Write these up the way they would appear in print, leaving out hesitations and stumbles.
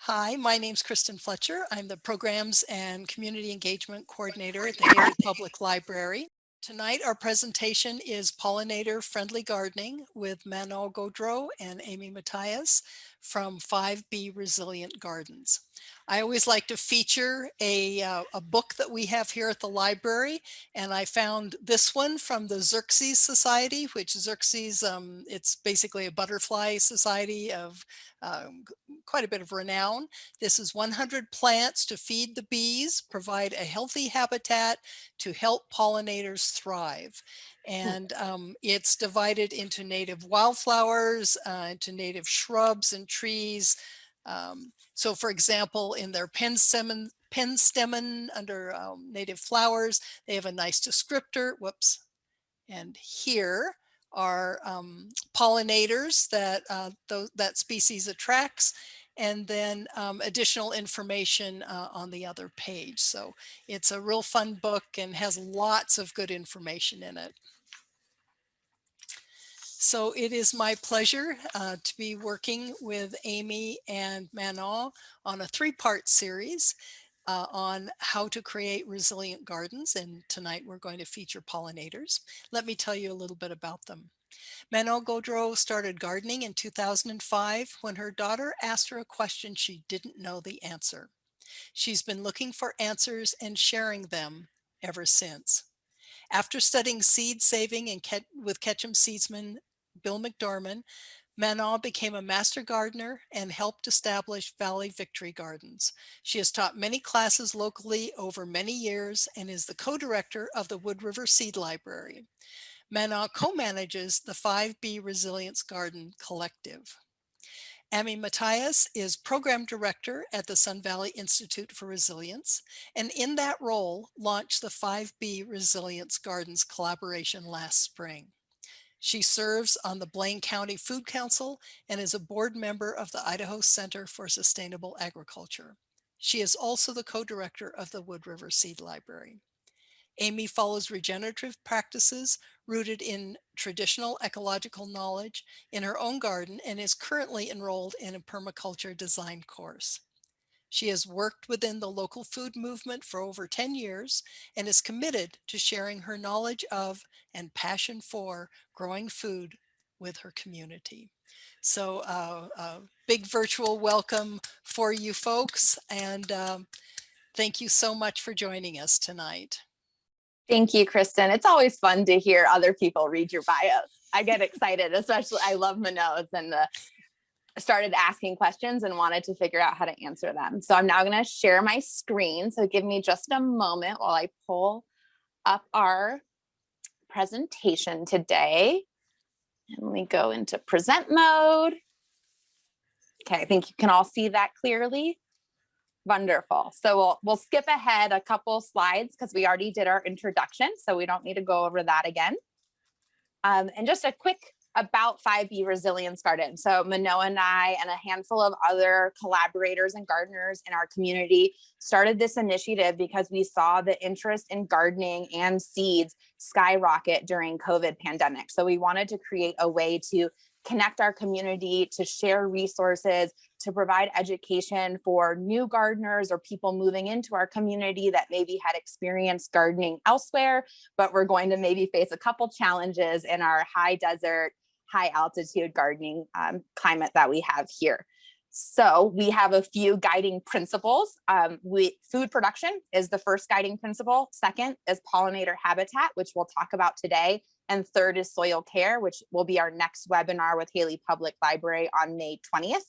Hi, my name's Kristen Fletcher. I'm the Programs and Community Engagement Coordinator at the Haley Public Library. Tonight, our presentation is Pollinator Friendly Gardening with Manon Gaudreau and Amy Mattias from 5B Resilient Gardens. I always like to feature a book that we have here at the library, and I found this one from the Xerces Society, which Xerces, it's basically a butterfly society of quite a bit of renown. This is 100 plants to feed the bees, provide a healthy habitat to help pollinators thrive. And it's divided into native wildflowers, into native shrubs and trees. So for example, in their penstemon under native flowers, they have a nice descriptor. Whoops. And here are pollinators that that species attracts, and then additional information on the other page. So it's a real fun book and has lots of good information in it. So it is my pleasure to be working with Amy and Manon on a three-part series on how to create resilient gardens. And tonight we're going to feature pollinators. Let me tell you a little bit about them. Manon Gaudreau started gardening in 2005 when her daughter asked her a question she didn't know the answer. She's been looking for answers and sharing them ever since. After studying seed saving with Ketchum seedsman Bill McDorman, Manon became a master gardener and helped establish Valley Victory Gardens. She has taught many classes locally over many years and is the co-director of the Wood River Seed Library. Manon co-manages the 5B Resilience Garden Collective. Amy Mattias is program director at the Sun Valley Institute for Resilience, and in that role launched the 5B Resilience Gardens collaboration last spring. She serves on the Blaine County Food Council and is a board member of the Idaho Center for Sustainable Agriculture. She is also the co-director of the Wood River Seed Library. Amy follows regenerative practices rooted in traditional ecological knowledge in her own garden and is currently enrolled in a permaculture design course. She has worked within the local food movement for over 10 years and is committed to sharing her knowledge of and passion for growing food with her community. So a big virtual welcome for you folks, and thank you so much for joining us tonight. Thank you, Kristen. It's always fun to hear other people read your bios. I get excited, especially I love Manon's and started asking questions and wanted to figure out how to answer them. So I'm now going to share my screen. So give me just a moment while I pull up our presentation today. And we go into present mode. Okay, I think you can all see that clearly. Wonderful. So we'll skip ahead a couple slides because we already did our introduction, so we don't need to go over that again. And just a quick about 5B Resilience Garden. So Manon and I and a handful of other collaborators and gardeners in our community started this initiative because we saw the interest in gardening and seeds skyrocket during COVID pandemic. So we wanted to create a way to connect our community, to share resources, to provide education for new gardeners or people moving into our community that maybe had experienced gardening elsewhere, but we're going to maybe face a couple challenges in our high desert, high altitude gardening climate that we have here. So we have a few guiding principles. Food production is the first guiding principle. Second is pollinator habitat, which we'll talk about today. And third is soil care, which will be our next webinar with Haley Public Library on May 20th.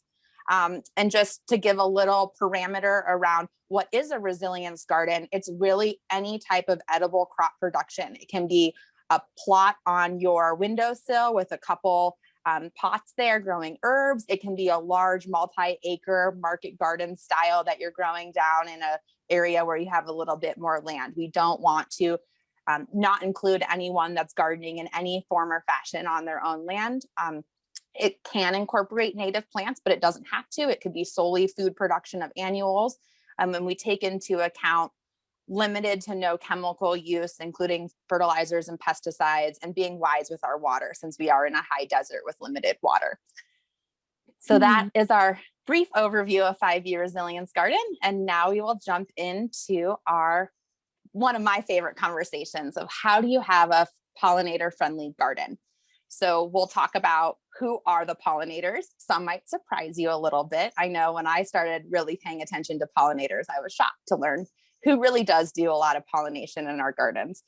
And just to give a little parameter around what is a resilience garden, it's really any type of edible crop production. It can be a plot on your windowsill with a couple pots there growing herbs. It can be a large multi-acre market garden style that you're growing down in an area where you have a little bit more land. We don't want to not include anyone that's gardening in any form or fashion on their own land. It can incorporate native plants, but it doesn't have to. It could be solely food production of annuals. And we take into account limited to no chemical use, including fertilizers and pesticides, and being wise with our water since we are in a high desert with limited water. So that is our brief overview of 5-year resilience garden. And now we will jump into one of my favorite conversations of how do you have a pollinator friendly garden? So we'll talk about who are the pollinators. Some might surprise you a little bit. I know when I started really paying attention to pollinators, I was shocked to learn who really does do a lot of pollination in our gardens.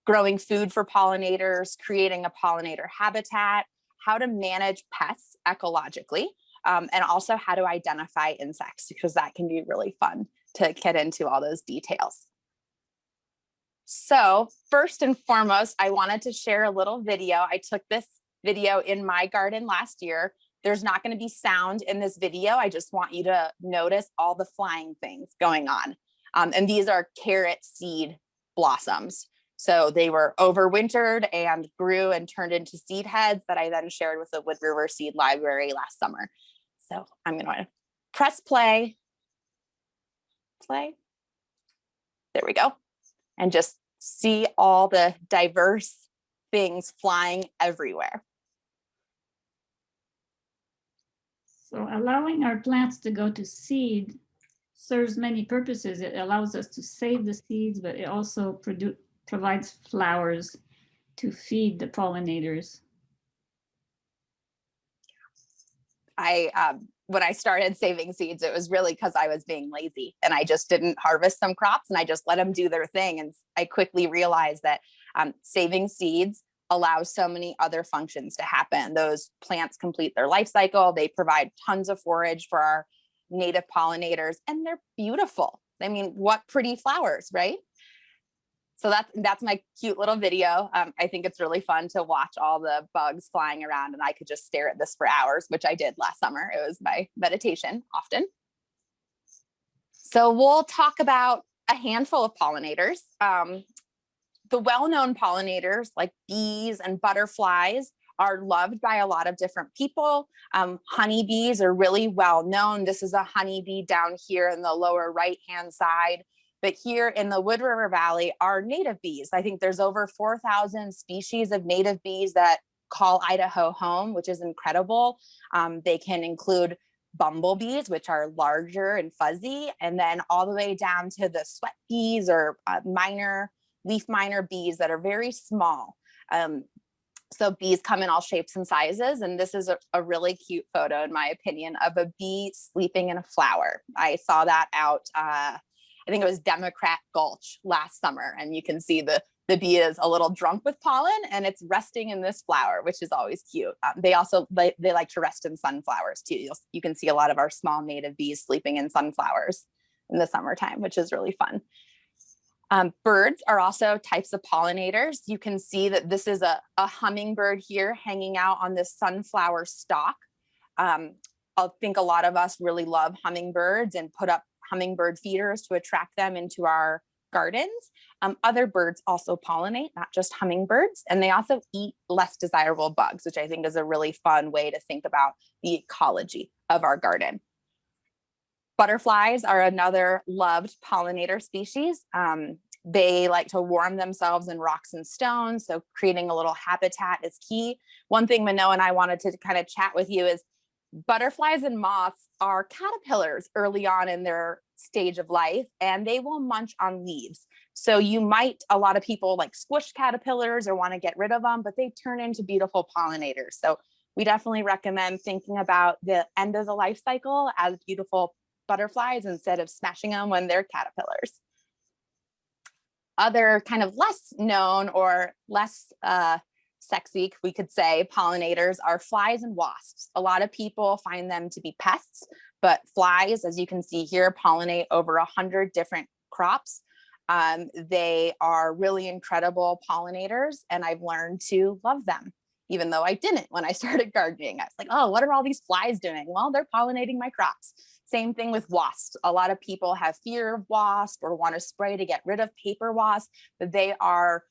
Growing food for pollinators, creating a pollinator habitat, how to manage pests ecologically, and also how to identify insects, because that can be really fun to get into all those details. So first and foremost, I wanted to share a little video. I took this video in my garden last year. There's not going to be sound in this video. I just want you to notice all the flying things going on. And these are carrot seed blossoms. So they were overwintered and grew and turned into seed heads that I then shared with the Wood River Seed Library last summer. So I'm going to press play. There we go. And just see all the diverse things flying everywhere. So allowing our plants to go to seed serves many purposes. It allows us to save the seeds, but it also provides flowers to feed the pollinators. When I started saving seeds, it was really because I was being lazy and I just didn't harvest some crops and I just let them do their thing. And I quickly realized that saving seeds allows so many other functions to happen. Those plants complete their life cycle. They provide tons of forage for our native pollinators, and they're beautiful. I mean, what pretty flowers, right? So that's my cute little video. I think it's really fun to watch all the bugs flying around, and I could just stare at this for hours, which I did last summer. It was my meditation often. So we'll talk about a handful of pollinators. The well-known pollinators like bees and butterflies are loved by a lot of different people. Honeybees are really well known. This is a honeybee down here in the lower right-hand side. But here in the Wood River Valley are native bees. I think there's over 4,000 species of native bees that call Idaho home, which is incredible. They can include bumblebees, which are larger and fuzzy, and then all the way down to the sweat bees or leaf miner bees that are very small. So bees come in all shapes and sizes. And this is a really cute photo, in my opinion, of a bee sleeping in a flower. I saw that out, I think it was Democrat Gulch last summer. And you can see the bee is a little drunk with pollen and it's resting in this flower, which is always cute. They also, they like to rest in sunflowers too. You can see a lot of our small native bees sleeping in sunflowers in the summertime, which is really fun. Birds are also types of pollinators. You can see that this is a hummingbird here hanging out on this sunflower stalk. I think a lot of us really love hummingbirds and put up hummingbird feeders to attract them into our gardens. Other birds also pollinate, not just hummingbirds, and they also eat less desirable bugs, which I think is a really fun way to think about the ecology of our garden. Butterflies are another loved pollinator species. They like to warm themselves in rocks and stones, so creating a little habitat is key. One thing Manon and I wanted to kind of chat with you is butterflies and moths are caterpillars early on in their stage of life, and they will munch on leaves. So a lot of people like squish caterpillars or want to get rid of them, but they turn into beautiful pollinators. So we definitely recommend thinking about the end of the life cycle as beautiful butterflies instead of smashing them when they're caterpillars. Other kind of less known or less sexy, we could say, pollinators are flies and wasps. A lot of people find them to be pests, but flies, as you can see here, pollinate over 100 different crops. They are really incredible pollinators, and I've learned to love them, even though I didn't when I started gardening. I was like, oh, what are all these flies doing? Well, they're pollinating my crops. Same thing with wasps. A lot of people have fear of wasps or want to spray to get rid of paper wasps, but they are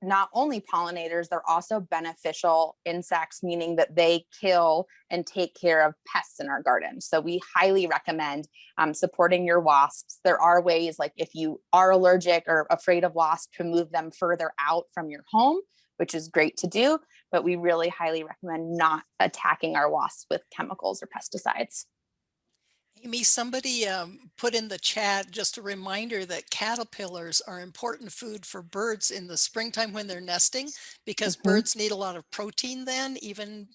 not only pollinators, they're also beneficial insects, meaning that they kill and take care of pests in our garden. So we highly recommend supporting your wasps. There are ways, like if you are allergic or afraid of wasps, to move them further out from your home, which is great to do, but we really highly recommend not attacking our wasps with chemicals or pesticides. Amy, somebody put in the chat just a reminder that caterpillars are important food for birds in the springtime when they're nesting, because birds need a lot of protein then, even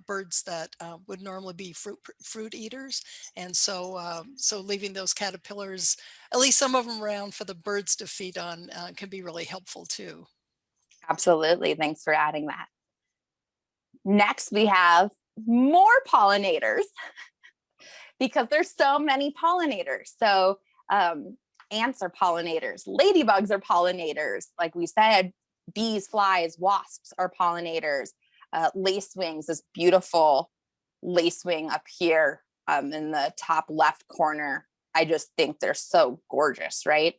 birds that would normally be fruit eaters. And so, so leaving those caterpillars, at least some of them around for the birds to feed on, can be really helpful too. Absolutely. Thanks for adding that. Next, we have more pollinators. Because there's so many pollinators. So ants are pollinators, ladybugs are pollinators. Like we said, bees, flies, wasps are pollinators. Lacewings, this beautiful lacewing up here in the top left corner. I just think they're so gorgeous, right?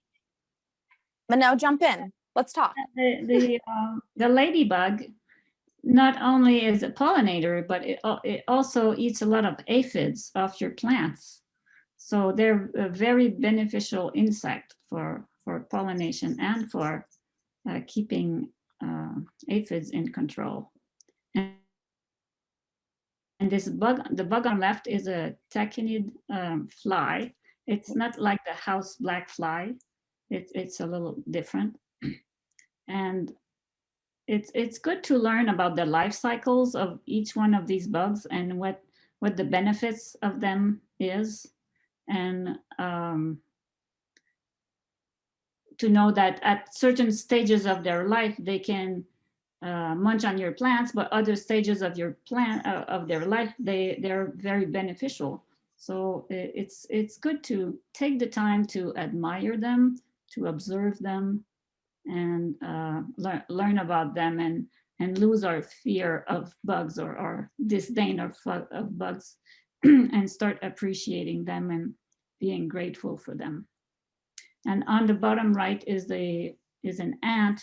But now jump in. Let's talk. The ladybug not only is a pollinator, but it also eats a lot of aphids off your plants. So they're a very beneficial insect for pollination and for keeping aphids in control. And this bug, the bug on left, is a tachinid fly. It's not like the house black fly. It's a little different. And it's good to learn about the life cycles of each one of these bugs and what the benefits of them is, and to know that at certain stages of their life they can munch on your plants, but other stages of your plant of their life they're very beneficial. So it's good to take the time to admire them, to observe them, and learn about them, and lose our fear of bugs or our disdain of bugs and start appreciating them and being grateful for them. And on the bottom right is an ant.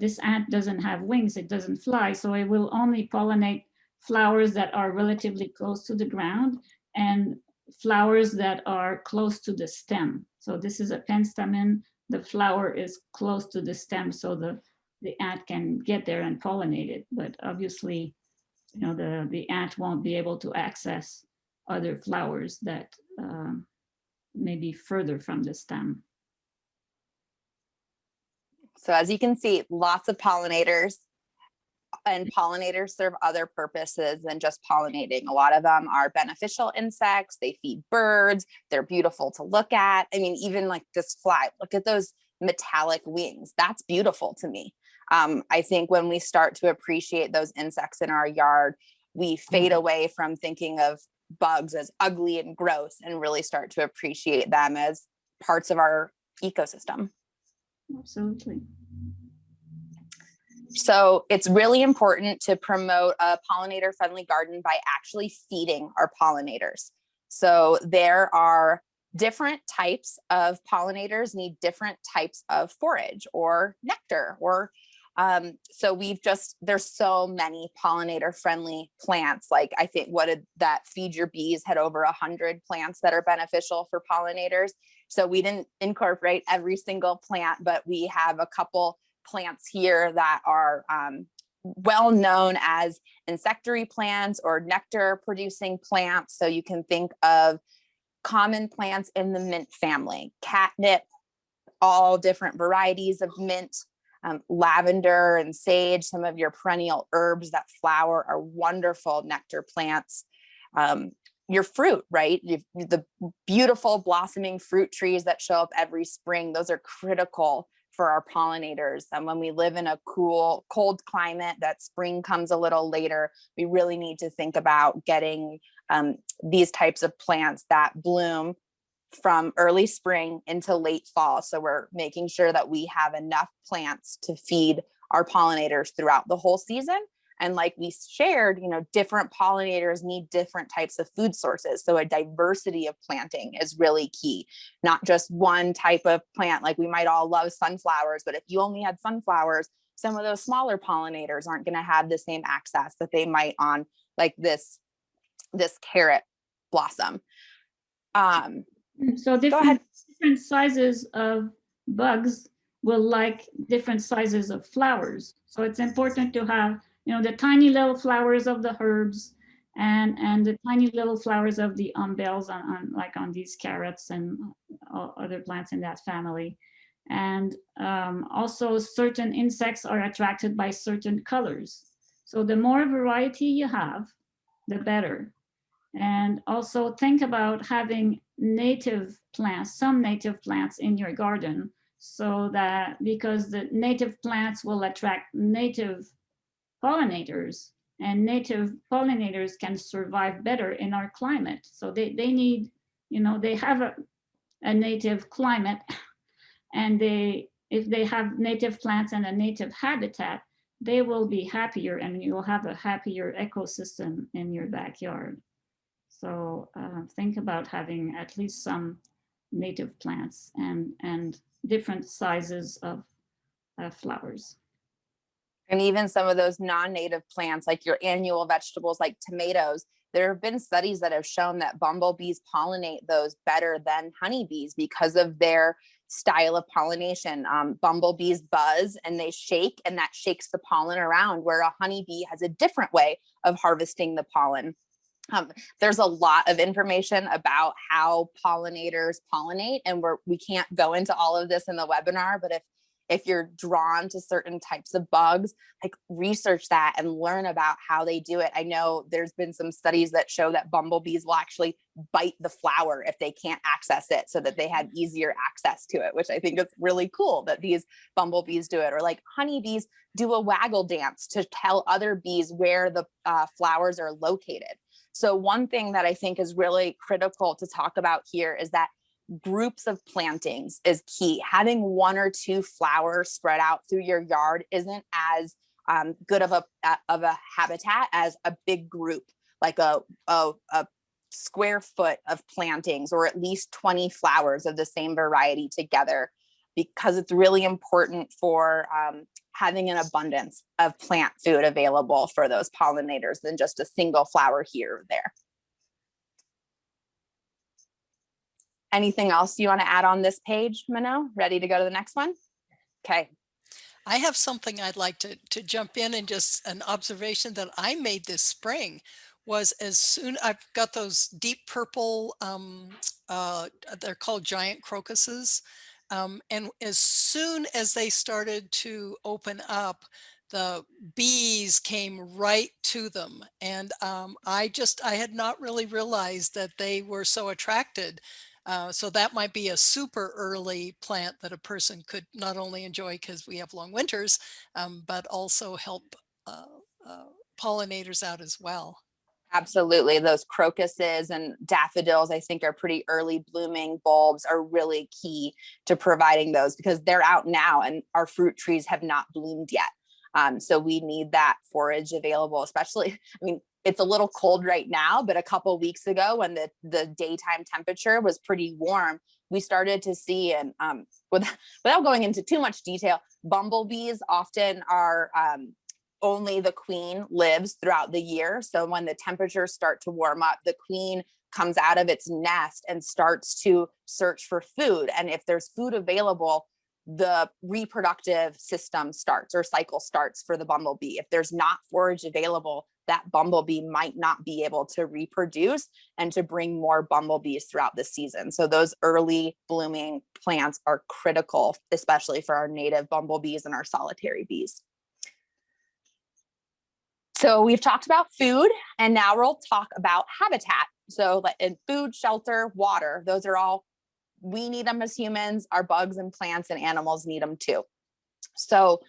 This ant doesn't have wings, it doesn't fly, so it will only pollinate flowers that are relatively close to the ground and flowers that are close to the stem. So this is a penstamen. The flower is close to the stem, so the ant can get there and pollinate it. But obviously, you know, the ant won't be able to access other flowers that may be further from the stem. So as you can see, lots of pollinators, and pollinators serve other purposes than just pollinating. A lot of them are beneficial insects. They feed birds. They're beautiful to look at. I mean, even like this fly, look at those metallic wings. That's beautiful to me. I think when we start to appreciate those insects in our yard, we fade away from thinking of bugs as ugly and gross and really start to appreciate them as parts of our ecosystem. Absolutely. So it's really important to promote a pollinator-friendly garden by actually feeding our pollinators. So there are different types of pollinators need different types of forage or nectar, or so there's so many pollinator-friendly plants. Like I think what did that Feed Your Bees had over 100 plants that are beneficial for pollinators. So we didn't incorporate every single plant, but we have a couple plants here that are well known as insectary plants or nectar producing plants. So you can think of common plants in the mint family, catnip, all different varieties of mint, lavender and sage, some of your perennial herbs that flower are wonderful nectar plants. Your fruit, right? The beautiful blossoming fruit trees that show up every spring, those are critical for our pollinators. And when we live in a cool, cold climate, that spring comes a little later, we really need to think about getting these types of plants that bloom from early spring into late fall. So we're making sure that we have enough plants to feed our pollinators throughout the whole season And like we shared, different pollinators need different types of food sources. So a diversity of planting is really key, not just one type of plant. Like we might all love sunflowers, but if you only had sunflowers, some of those smaller pollinators aren't going to have the same access that they might on like this carrot blossom. So Go ahead. different sizes of bugs will like different sizes of flowers. So it's important to have, the tiny little flowers of the herbs and the tiny little flowers of the umbels on these carrots and all other plants in that family. And also certain insects are attracted by certain colors. So the more variety you have, the better. And also think about having native plants, some native plants in your garden, so that because the native plants will attract native pollinators, and native pollinators can survive better in our climate. So they need, they have a native climate, and if they have native plants and a native habitat, they will be happier, and you will have a happier ecosystem in your backyard. So think about having at least some native plants and different sizes of flowers. And even some of those non-native plants, like your annual vegetables, like tomatoes, there have been studies that have shown that bumblebees pollinate those better than honeybees because of their style of pollination. Bumblebees buzz and they shake, and that shakes the pollen around, where a honeybee has a different way of harvesting the pollen. There's a lot of information about how pollinators pollinate, and we can't go into all of this in the webinar, but if you're drawn to certain types of bugs, like research that and learn about how they do it. I know there's been some studies that show that bumblebees will actually bite the flower if they can't access it, so that they have easier access to it, which I think is really cool that these bumblebees do it. Or like honeybees do a waggle dance to tell other bees where the flowers are located. So one thing that I think is really critical to talk about here is that groups of plantings is key. Having one or two flowers spread out through your yard isn't as good of a habitat as a big group, like a square foot of plantings, or at least 20 flowers of the same variety together, because it's really important for having an abundance of plant food available for those pollinators than just a single flower here or there. Anything else you want to add on this page, Manon? Ready to go to the next one? Okay. I have something I'd like to jump in, and just an observation that I made this spring was, as soon I've got those deep purple, they're called giant crocuses. And as soon as they started to open up, the bees came right to them. And I had not really realized that they were so attracted. So that might be a super early plant that a person could not only enjoy because we have long winters, but also help pollinators out as well. Absolutely. Those crocuses and daffodils, I think, are pretty early blooming bulbs, are really key to providing those, because they're out now and our fruit trees have not bloomed yet. So we need that forage available, especially, I mean, it's a little cold right now, but a couple of weeks ago when the daytime temperature was pretty warm, we started to see, and without going into too much detail, bumblebees often are only the queen lives throughout the year. So when the temperatures start to warm up, the queen comes out of its nest and starts to search for food. And if there's food available, the reproductive system starts, or cycle starts for the bumblebee. If there's not forage available, that bumblebee might not be able to reproduce and to bring more bumblebees throughout the season. So those early blooming plants are critical, especially for our native bumblebees and our solitary bees. So we've talked about food, and now we'll talk about habitat. So in food, shelter, water, those are all, we need them as humans. Our bugs and plants and animals need them too. So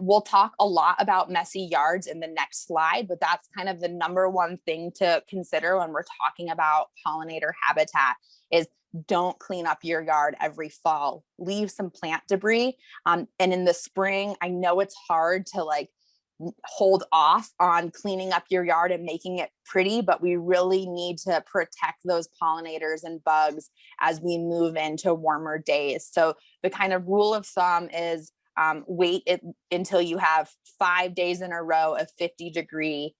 we'll talk a lot about messy yards in the next slide, but that's kind of the number one thing to consider when we're talking about pollinator habitat is don't clean up your yard every fall. Leave some plant debris. And in the spring, I know it's hard to hold off on cleaning up your yard and making it pretty, but we really need to protect those pollinators and bugs as we move into warmer days. So the kind of rule of thumb is wait until you have 5 days in a row of 50-degree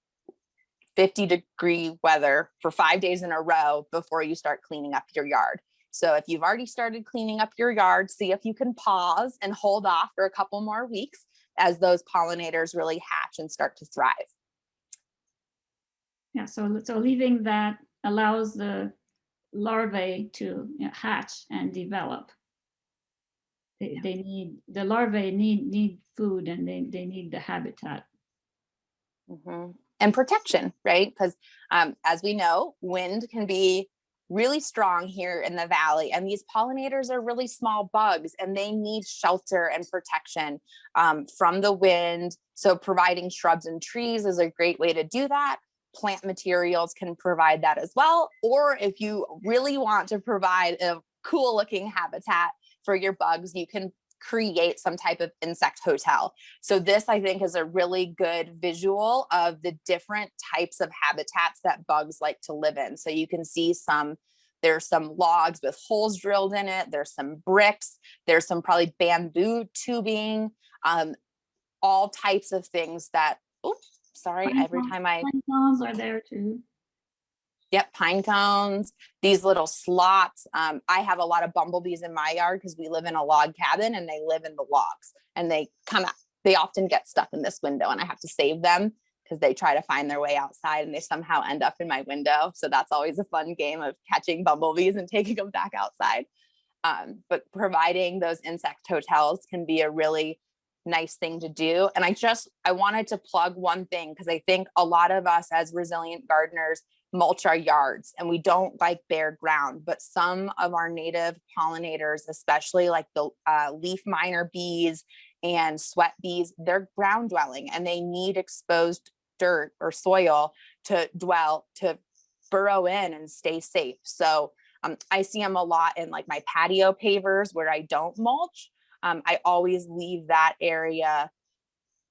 weather for 5 days in a row before you start cleaning up your yard. So if you've already started cleaning up your yard, see if you can pause and hold off for a couple more weeks as those pollinators really hatch and start to thrive. Yeah, so leaving that allows the larvae to hatch and develop. The larvae need food, and they need the habitat. Mm-hmm. And protection, right? Because as we know, wind can be really strong here in the valley, and these pollinators are really small bugs, and they need shelter and protection from the wind. So providing shrubs and trees is a great way to do that. Plant materials can provide that as well. Or if you really want to provide a cool looking habitat for your bugs, you can create some type of insect hotel. So this, I think, is a really good visual of the different types of habitats that bugs like to live in. So you can see there's some logs with holes drilled in it. There's some bricks. There's some probably bamboo tubing, all types of things that, oops, sorry, every time I... Pine cones are there too. Yep, pine cones, these little slots. I have a lot of bumblebees in my yard because we live in a log cabin and they live in the logs, and they come out. They often get stuck in this window, and I have to save them because they try to find their way outside and they somehow end up in my window. So that's always a fun game of catching bumblebees and taking them back outside. But providing those insect hotels can be a really nice thing to do. And I wanted to plug one thing, because I think a lot of us as resilient gardeners mulch our yards and we don't like bare ground, but some of our native pollinators, especially like the leaf miner bees and sweat bees, they're ground dwelling and they need exposed dirt or soil to burrow in and stay safe. So I see them a lot in like my patio pavers where I don't mulch. I always leave that area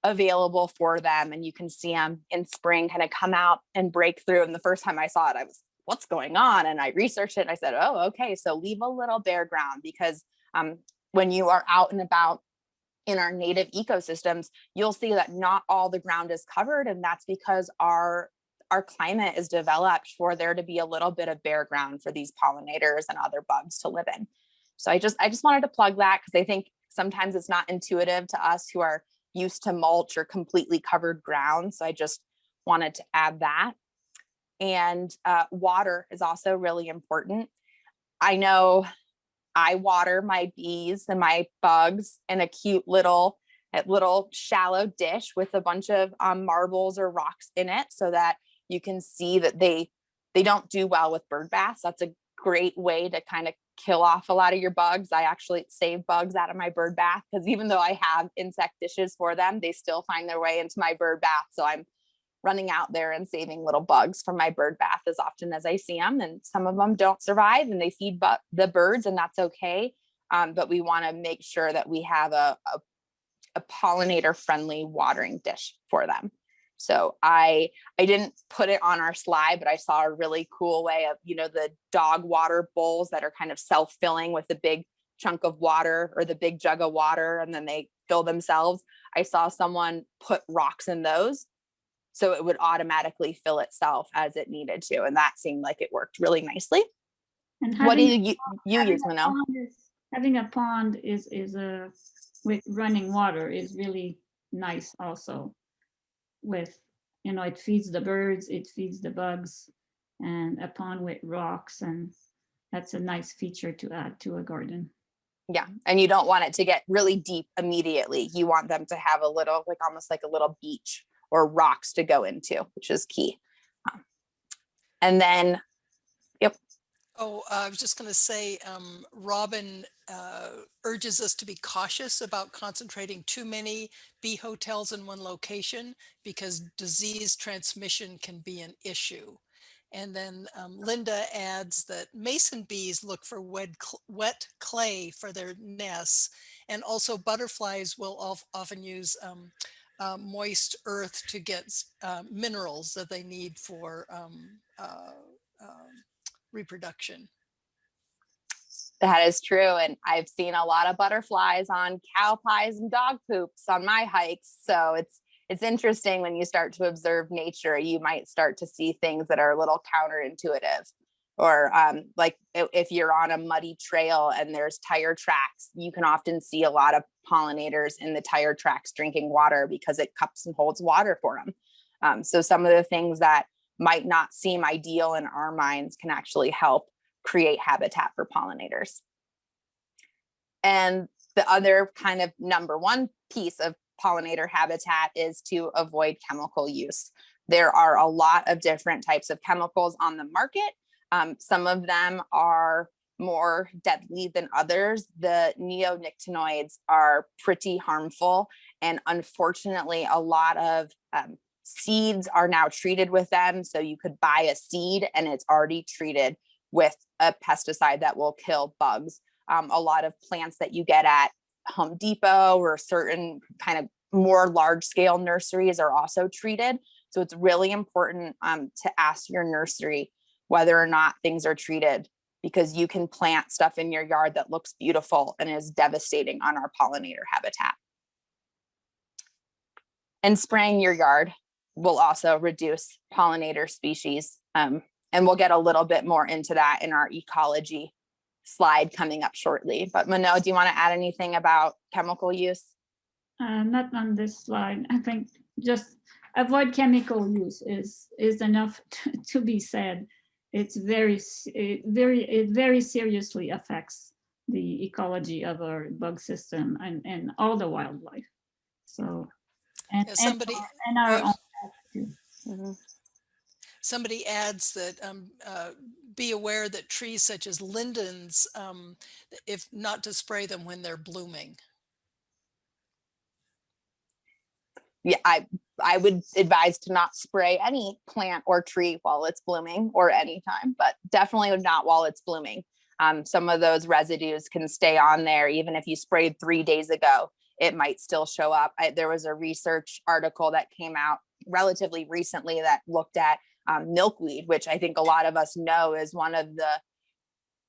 available for them, and you can see them in spring kind of come out and break through. And the first time I saw it, I was, what's going on? And I researched it and I said, oh, okay, so leave a little bare ground, because when you are out and about in our native ecosystems, you'll see that not all the ground is covered, and that's because our climate is developed for there to be a little bit of bare ground for these pollinators and other bugs to live in. So I just wanted to plug that, because I think sometimes it's not intuitive to us who are used to mulch or completely covered ground. So I just wanted to add that. And water is also really important. I know I water my bees and my bugs in a cute little shallow dish with a bunch of marbles or rocks in it, so that you can see that they don't do well with bird baths. That's a great way to kind of kill off a lot of your bugs. I actually save bugs out of my bird bath, because even though I have insect dishes for them, they still find their way into my bird bath. So I'm running out there and saving little bugs from my bird bath as often as I see them. And some of them don't survive and they feed the birds, and that's okay. But we want to make sure that we have a pollinator friendly watering dish for them. So I didn't put it on our slide, but I saw a really cool way of, the dog water bowls that are kind of self-filling with a big chunk of water or the big jug of water, and then they fill themselves. I saw someone put rocks in those, so it would automatically fill itself as it needed to. And that seemed like it worked really nicely. And what do you use, Manon? Having a pond is with running water is really nice also. With, it feeds the birds, it feeds the bugs, and a pond with rocks, and that's a nice feature to add to a garden. Yeah, and you don't want it to get really deep immediately. You want them to have a little, like almost like a little beach or rocks to go into, which is key. And then, yep. Oh, I was just going to say, Robin urges us to be cautious about concentrating too many bee hotels in one location, because disease transmission can be an issue. And then Linda adds that mason bees look for wet clay for their nests, and also butterflies will often use moist earth to get minerals that they need for reproduction. That is true. And I've seen a lot of butterflies on cow pies and dog poops on my hikes. So it's interesting when you start to observe nature, you might start to see things that are a little counterintuitive. Or like if you're on a muddy trail and there's tire tracks, you can often see a lot of pollinators in the tire tracks drinking water because it cups and holds water for them. So some of the things that might not seem ideal in our minds can actually help create habitat for pollinators. And the other kind of number one piece of pollinator habitat is to avoid chemical use. There are a lot of different types of chemicals on the market. Some of them are more deadly than others. The neonicotinoids are pretty harmful. And unfortunately, a lot of seeds are now treated with them. So you could buy a seed and it's already treated with a pesticide that will kill bugs. A lot of plants that you get at Home Depot or certain kind of more large scale nurseries are also treated. So it's really important to ask your nursery whether or not things are treated, because you can plant stuff in your yard that looks beautiful and is devastating on our pollinator habitat. And spraying your yard will also reduce pollinator species. And we'll get a little bit more into that in our ecology slide coming up shortly. But Manon, do you want to add anything about chemical use? Not on this slide. I think just avoid chemical use is enough to be said. It's it very seriously affects the ecology of our bug system and all the wildlife. So and our own too. Mm-hmm. Somebody adds that be aware that trees such as lindens, if not to spray them when they're blooming. Yeah, I would advise to not spray any plant or tree while it's blooming or anytime, but definitely not while it's blooming. Some of those residues can stay on there. Even if you sprayed 3 days ago, it might still show up. There was a research article that came out relatively recently that looked at milkweed, which I think a lot of us know is one of the,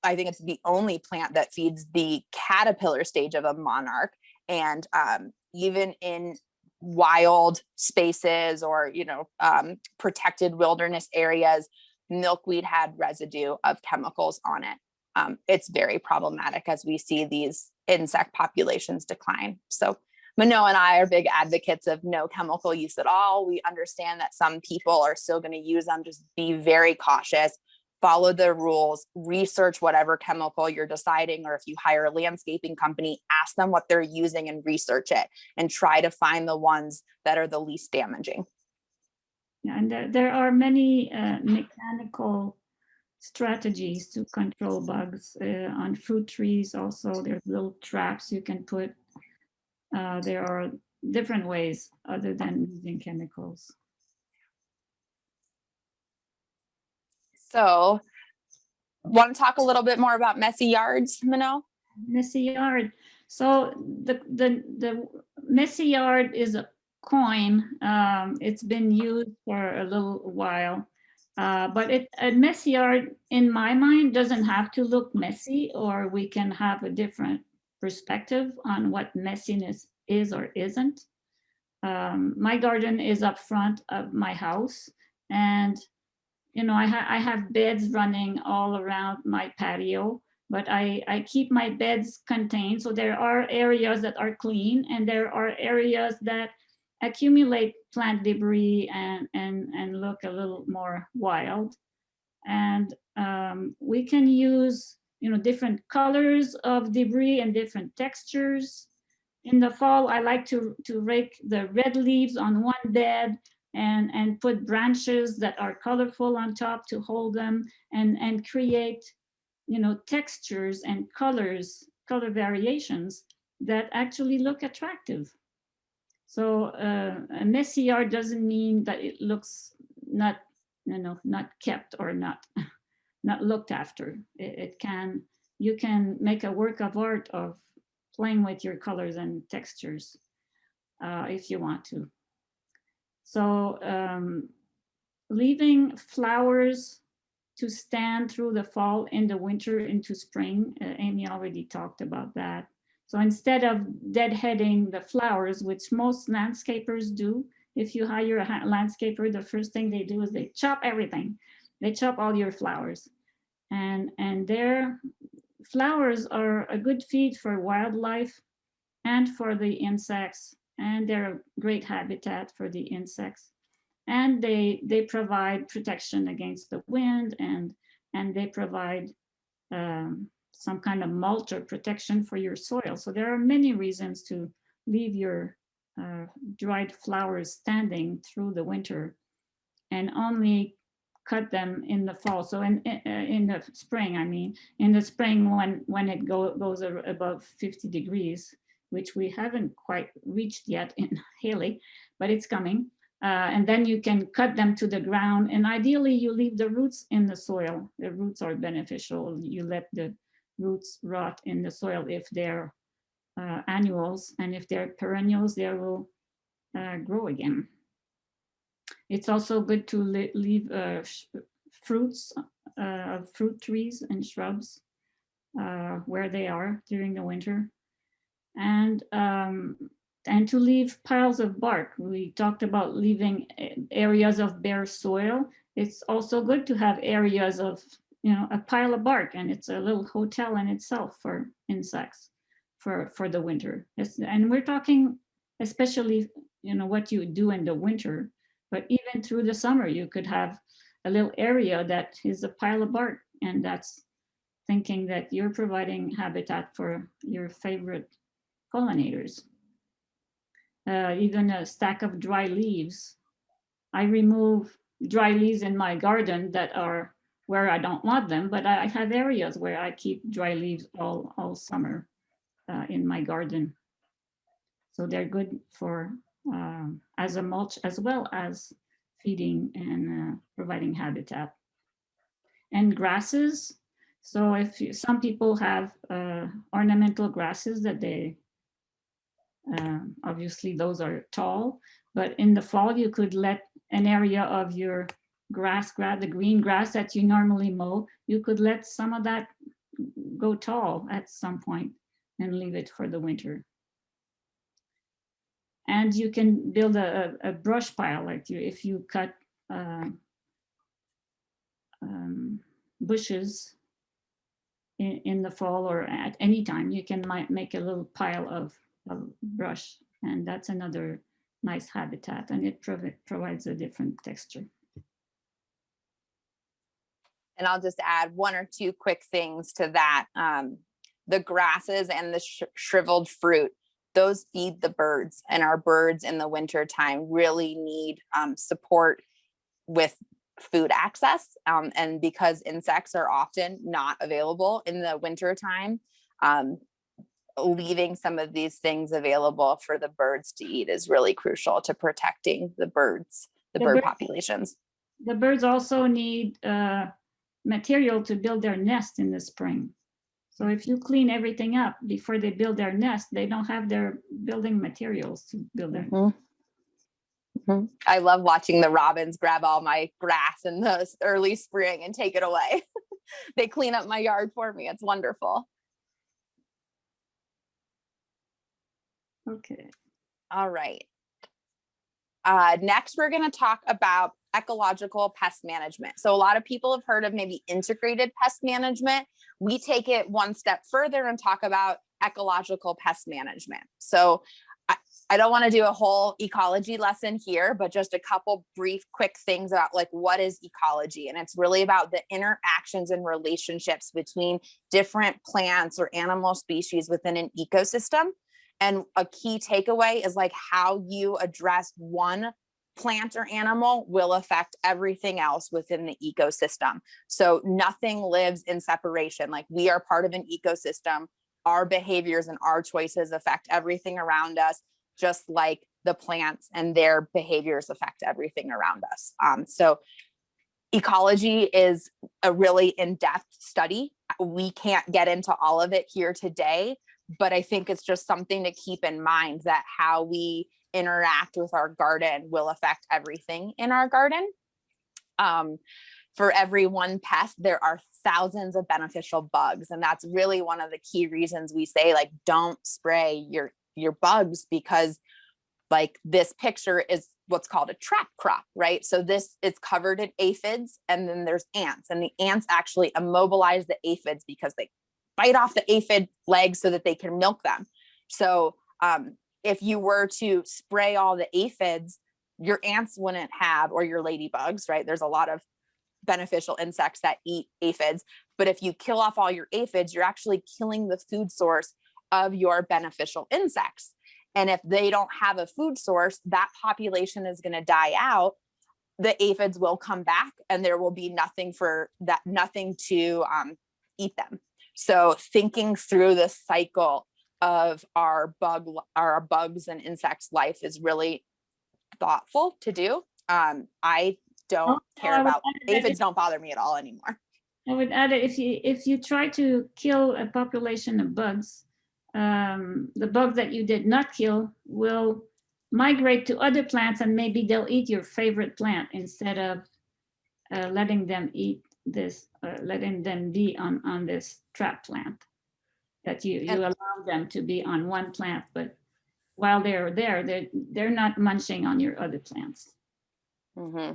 I think it's the only plant that feeds the caterpillar stage of a monarch. And even in wild spaces or, protected wilderness areas, milkweed had residue of chemicals on it. It's very problematic as we see these insect populations decline. So Manon and I are big advocates of no chemical use at all. We understand that some people are still going to use them. Just be very cautious, follow the rules, research whatever chemical you're deciding, or if you hire a landscaping company, ask them what they're using and research it and try to find the ones that are the least damaging. Yeah, and there are many mechanical strategies to control bugs on fruit trees. Also, there's little traps you can put. There are different ways other than using chemicals. So, want to talk a little bit more about messy yards, Manon? Messy yard. So the messy yard is a coin. It's been used for a little while, but a messy yard, in my mind, doesn't have to look messy, or we can have a different perspective on what messiness is or isn't. My garden is up front of my house, and I have beds running all around my patio, but I keep my beds contained. So there are areas that are clean and there are areas that accumulate plant debris and look a little more wild. And we can use different colors of debris and different textures. In the fall, I like to rake the red leaves on one bed and put branches that are colorful on top to hold them and create textures and color variations that actually look attractive. So a messy yard doesn't mean that it looks not kept or not looked after. You can make a work of art of playing with your colors and textures if you want to. So leaving flowers to stand through the fall, in the winter, into spring. Amy already talked about that. So instead of deadheading the flowers, which most landscapers do, if you hire a landscaper, the first thing they do is they chop everything. They chop all your flowers. And their flowers are a good feed for wildlife and for the insects, and they're a great habitat for the insects. And they provide protection against the wind, and they provide some kind of mulch or protection for your soil. So there are many reasons to leave your dried flowers standing through the winter, and only cut them in the fall. So in the spring, I mean, in the spring when it goes above 50 degrees, which we haven't quite reached yet in Haley, but it's coming. And then you can cut them to the ground, and ideally you leave the roots in the soil. The roots are beneficial. You let the roots rot in the soil if they're annuals, and if they're perennials, they will grow again. It's also good to leave fruits, fruit trees and shrubs where they are during the winter. And to leave piles of bark. We talked about leaving areas of bare soil. It's also good to have areas of, a pile of bark, and it's a little hotel in itself for insects for the winter. And we're talking especially, what you do in the winter, but even through the summer, you could have a little area that is a pile of bark, and that's thinking that you're providing habitat for your favorite pollinators. Even a stack of dry leaves. I remove dry leaves in my garden that are where I don't want them, but I have areas where I keep dry leaves all summer in my garden. So they're good for as a mulch, as well as feeding and providing habitat. And grasses. So some people have ornamental grasses that they, obviously those are tall, but in the fall you could let an area of your grass, the green grass that you normally mow, you could let some of that go tall at some point and leave it for the winter. And you can build a brush pile, like if you cut bushes in the fall or at any time, you can make a little pile of brush, and that's another nice habitat, and it provides a different texture. And I'll just add one or two quick things to that. The grasses and the shriveled fruit, those feed the birds, and our birds in the winter time really need support with food access. And because insects are often not available in the winter time, leaving some of these things available for the birds to eat is really crucial to protecting the birds, the bird populations. The birds also need material to build their nest in the spring. So if you clean everything up before they build their nest, they don't have their building materials to build their nest. I love watching the robins grab all my grass in the early spring and take it away. They clean up my yard for me. It's wonderful. Okay. All right. Next, we're going to talk about ecological pest management. So a lot of people have heard of maybe integrated pest management. We take it one step further and talk about ecological pest management. So I don't want to do a whole ecology lesson here, but just a couple brief, quick things about like what is ecology. And it's really about the interactions and relationships between different plants or animal species within an ecosystem. And a key takeaway is like how you address one plant or animal will affect everything else within the ecosystem. So nothing lives in separation. Like we are part of an ecosystem. Our behaviors and our choices affect everything around us, just like the plants and their behaviors affect everything around us. So ecology is a really in-depth study. We can't get into all of it here today, but I think it's just something to keep in mind, that how we interact with our garden will affect everything in our garden. For every one pest, there are thousands of beneficial bugs. And that's really one of the key reasons we say, like, don't spray your bugs, because like this picture is what's called a trap crop, right? So this is covered in aphids, and then there's ants, and the ants actually immobilize the aphids because they bite off the aphid legs so that they can milk them. So if you were to spray all the aphids, your ants wouldn't have, or your ladybugs, right? There's a lot of beneficial insects that eat aphids. But if you kill off all your aphids, you're actually killing the food source of your beneficial insects. And if they don't have a food source, that population is going to die out. The aphids will come back, and there will be nothing to eat them. So thinking through the cycle of our bugs and insects life is really thoughtful to do. I don't care about aphids, don't bother me at all anymore. I would add that if you try to kill a population of bugs, the bugs that you did not kill will migrate to other plants, and maybe they'll eat your favorite plant instead of letting them eat this, letting them be on this trap plant. That you allow them to be on one plant, but while they're there, they're not munching on your other plants. Mm-hmm.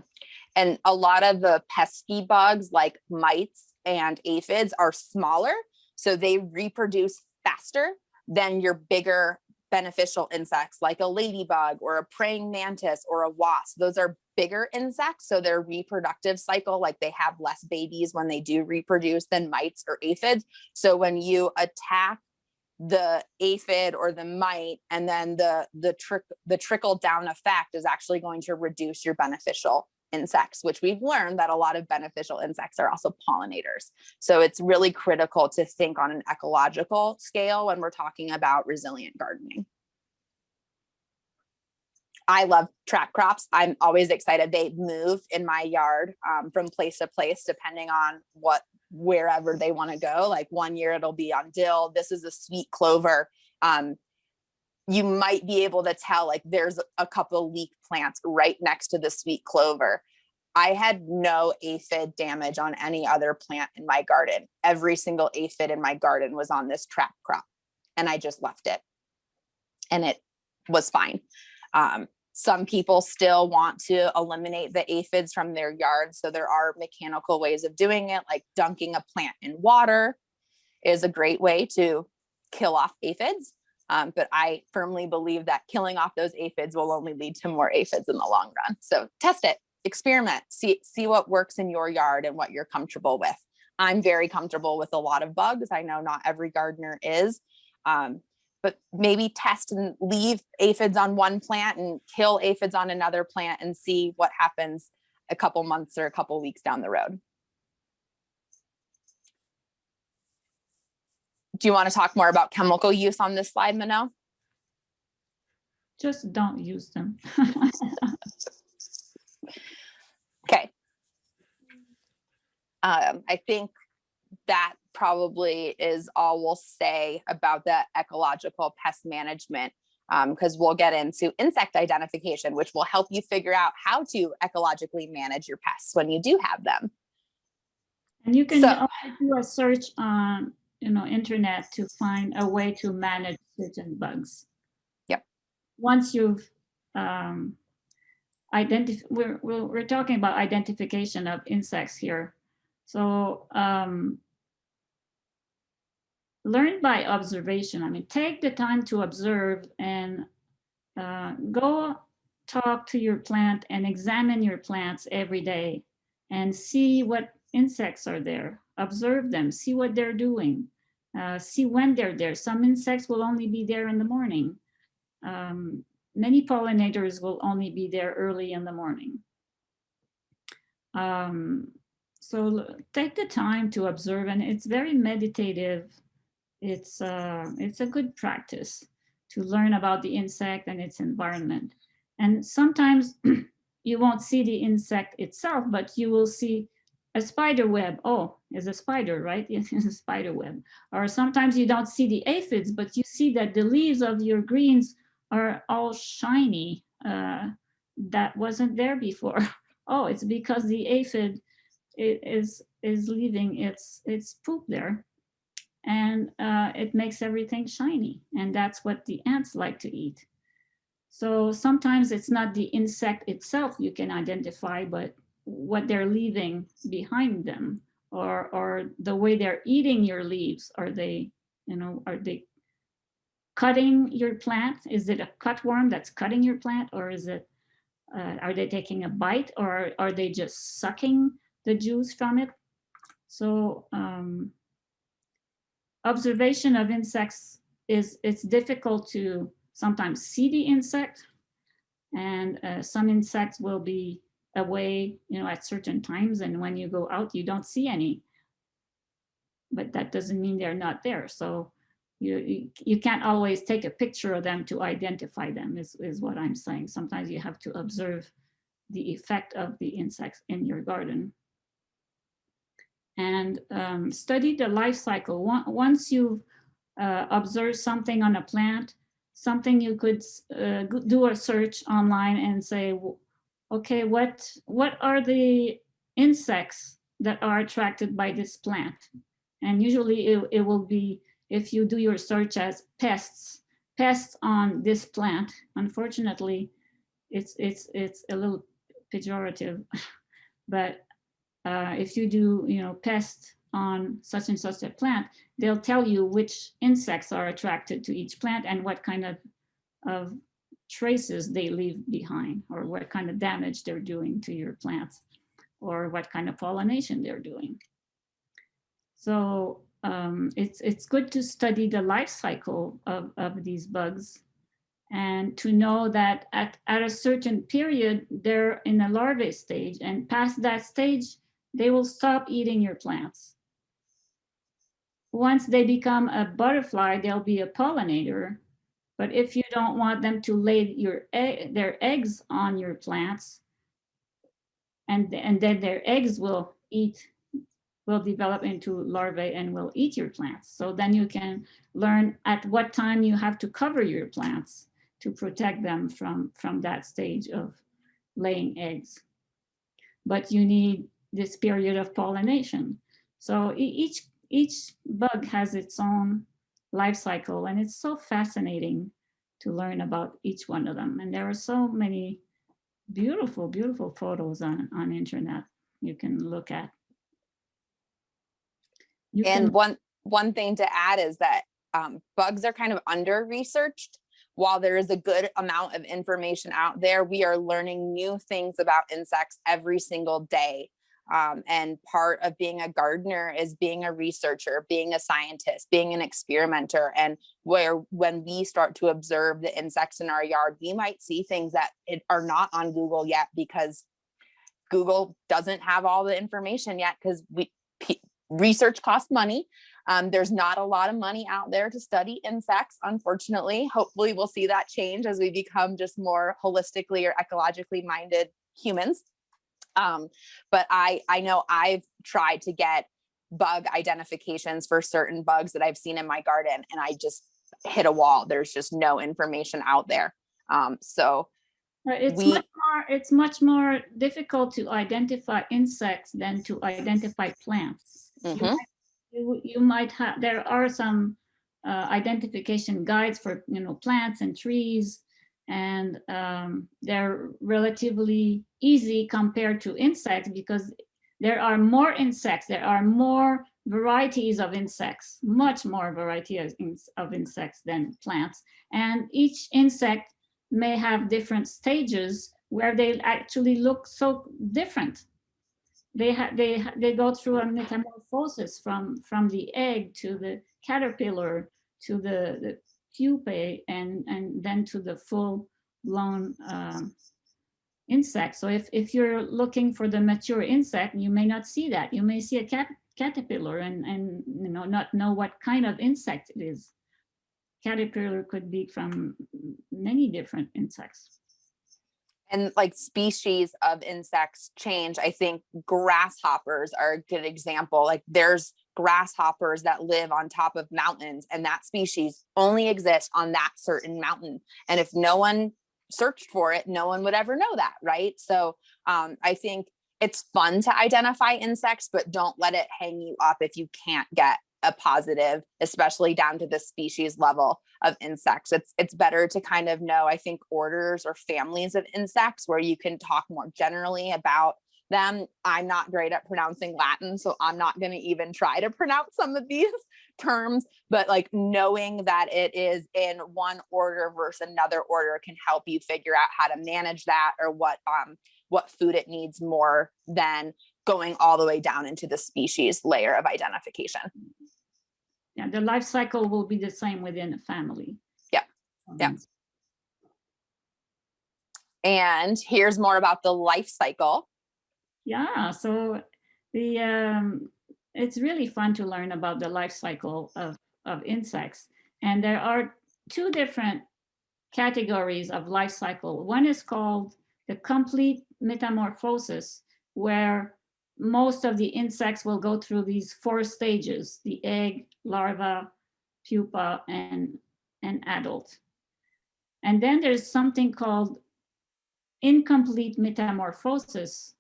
And a lot of the pesky bugs like mites and aphids are smaller, so they reproduce faster than your bigger beneficial insects like a ladybug or a praying mantis or a wasp. Those are bigger insects, so their reproductive cycle, like they have less babies when they do reproduce than mites or aphids. So when you attack the aphid or the mite, and then the trickle down effect is actually going to reduce your beneficial insects, which we've learned that a lot of beneficial insects are also pollinators. So it's really critical to think on an ecological scale when we're talking about resilient gardening. I love trap crops. I'm always excited. They move in my yard from place to place, depending on wherever they want to go. Like one year it'll be on dill. This is a sweet clover. You might be able to tell, like there's a couple leek plants right next to the sweet clover. I had no aphid damage on any other plant in my garden. Every single aphid in my garden was on this trap crop, and I just left it, and it was fine. Some people still want to eliminate the aphids from their yards. So there are mechanical ways of doing it, like dunking a plant in water is a great way to kill off aphids. But I firmly believe that killing off those aphids will only lead to more aphids in the long run. So test it, experiment, see what works in your yard and what you're comfortable with. I'm very comfortable with a lot of bugs. I know not every gardener is. But maybe test and leave aphids on one plant and kill aphids on another plant and see what happens a couple months or a couple weeks down the road. Do you want to talk more about chemical use on this slide, Manon? Just don't use them. Okay. I think that probably is all we'll say about the ecological pest management, because we'll get into insect identification, which will help you figure out how to ecologically manage your pests when you do have them. And you can also do a search on internet to find a way to manage certain bugs. Yep. Once you've we're talking about identification of insects here. So learn by observation. I mean, take the time to observe and go talk to your plant and examine your plants every day and see what insects are there. Observe them, see what they're doing, see when they're there. Some insects will only be there in the morning. Many pollinators will only be there early in the morning. So take the time to observe, and it's very meditative. It's a good practice to learn about the insect and its environment. And sometimes you won't see the insect itself, but you will see a spider web. Oh, it's a spider, right? It's a spider web. Or sometimes you don't see the aphids, but you see that the leaves of your greens are all shiny. That wasn't there before. Oh, it's because the aphid is leaving its poop there, and it makes everything shiny, and that's what the ants like to eat. So sometimes it's not the insect itself you can identify, but what they're leaving behind them, or the way they're eating your leaves. Are they, are they cutting your plant? Is it a cutworm that's cutting your plant, or is it, are they taking a bite, or are they just sucking the juice from it? So observation of insects it's difficult to sometimes see the insect, and some insects will be away, at certain times, and when you go out, you don't see any. But that doesn't mean they're not there. So you can't always take a picture of them to identify them, is what I'm saying. Sometimes you have to observe the effect of the insects in your garden. And study the life cycle. Once you've observed something on a plant, something you could do a search online and say, okay, what are the insects that are attracted by this plant? And usually it will be, if you do your search as pests on this plant. Unfortunately, it's a little pejorative, but if you do, pest on such and such a plant, they'll tell you which insects are attracted to each plant and what kind of traces they leave behind, or what kind of damage they're doing to your plants, or what kind of pollination they're doing. So it's good to study the life cycle of these bugs, and to know that at a certain period, they're in a larvae stage, and past that stage, they will stop eating your plants. Once they become a butterfly, they'll be a pollinator. But if you don't want them to lay their eggs on your plants, and then their eggs will develop into larvae and will eat your plants. So then you can learn at what time you have to cover your plants to protect them from that stage of laying eggs. But you need this period of pollination. So each bug has its own life cycle, and it's so fascinating to learn about each one of them. And there are so many beautiful, beautiful photos on internet you can look at. And one thing to add is that bugs are kind of under researched. While there is a good amount of information out there, we are learning new things about insects every single day. And part of being a gardener is being a researcher, being a scientist, being an experimenter. And when we start to observe the insects in our yard, we might see things that are not on Google yet, because Google doesn't have all the information yet, because research costs money. There's not a lot of money out there to study insects, unfortunately. Hopefully we'll see that change as we become just more holistically or ecologically minded humans. But I know I've tried to get bug identifications for certain bugs that I've seen in my garden, and I just hit a wall. There's just no information out there. So it's much more difficult to identify insects than to identify plants. Mm-hmm. You might have, there are some identification guides for plants and trees, and they're relatively easy compared to insects, because there are more insects, there are more varieties of insects, much more variety of insects than plants, and each insect may have different stages where they actually look so different. They go through a metamorphosis from the egg to the caterpillar to the pupae, and then to the full blown insect. So if you're looking for the mature insect, you may not see that. You may see a caterpillar and not know what kind of insect it is. Caterpillar could be from many different insects. And like species of insects change. I think grasshoppers are a good example. Like there's grasshoppers that live on top of mountains, and that species only exists on that certain mountain. And if no one searched for it, no one would ever know that, right? So I think it's fun to identify insects, but don't let it hang you up if you can't get a positive, especially down to the species level of insects. It's better to kind of know, I think, orders or families of insects where you can talk more generally about them. I'm not great at pronouncing Latin, so I'm not going to even try to pronounce some of these terms, but like knowing that it is in one order versus another order can help you figure out how to manage that, or what food it needs, more than going all the way down into the species layer of identification. Yeah, the life cycle will be the same within a family. Yeah. Yeah. And here's more about the life cycle. Yeah, so it's really fun to learn about the life cycle of insects. And there are two different categories of life cycle. One is called the complete metamorphosis, where most of the insects will go through these 4 stages: the egg, larva, pupa, and adult. And then there's something called incomplete metamorphosis,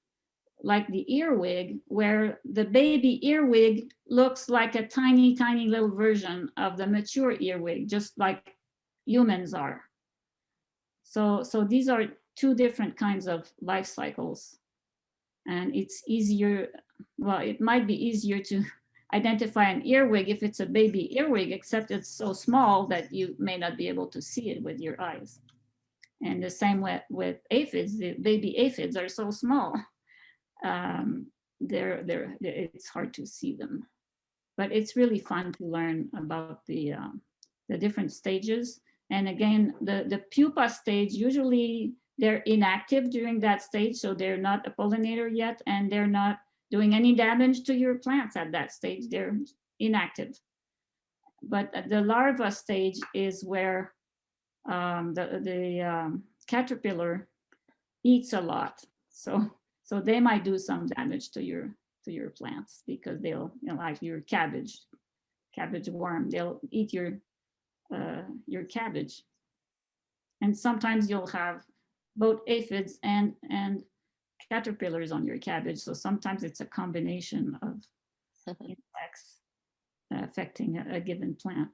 like the earwig, where the baby earwig looks like a tiny, tiny little version of the mature earwig, just like humans are. So these are 2 different kinds of life cycles. And it's easier, well, it might be easier to identify an earwig if it's a baby earwig, except it's so small that you may not be able to see it with your eyes. And the same with aphids. The baby aphids are so small. It's hard to see them. But it's really fun to learn about the different stages. And again, the pupa stage, usually they're inactive during that stage, so they're not a pollinator yet, and they're not doing any damage to your plants at that stage. They're inactive. But the larva stage is where the caterpillar eats a lot. So they might do some damage to your plants, because they'll, like your cabbage worm, they'll eat your cabbage. And sometimes you'll have both aphids and caterpillars on your cabbage. So sometimes it's a combination of insects affecting a given plant.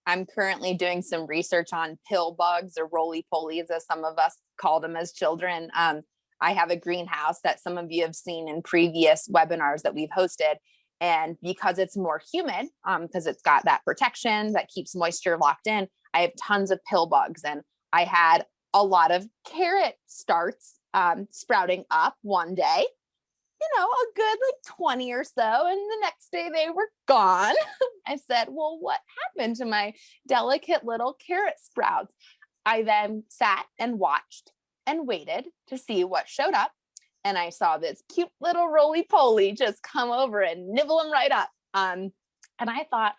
I'm currently doing some research on pill bugs, or roly-polies, as some of us called them as children. I have a greenhouse that some of you have seen in previous webinars that we've hosted. And because it's more humid, because it's got that protection that keeps moisture locked in, I have tons of pill bugs. And I had a lot of carrot starts sprouting up one day, a good like 20 or so. And the next day they were gone. I said, well, what happened to my delicate little carrot sprouts? I then sat and watched and waited to see what showed up. And I saw this cute little roly-poly just come over and nibble them right up. And I thought,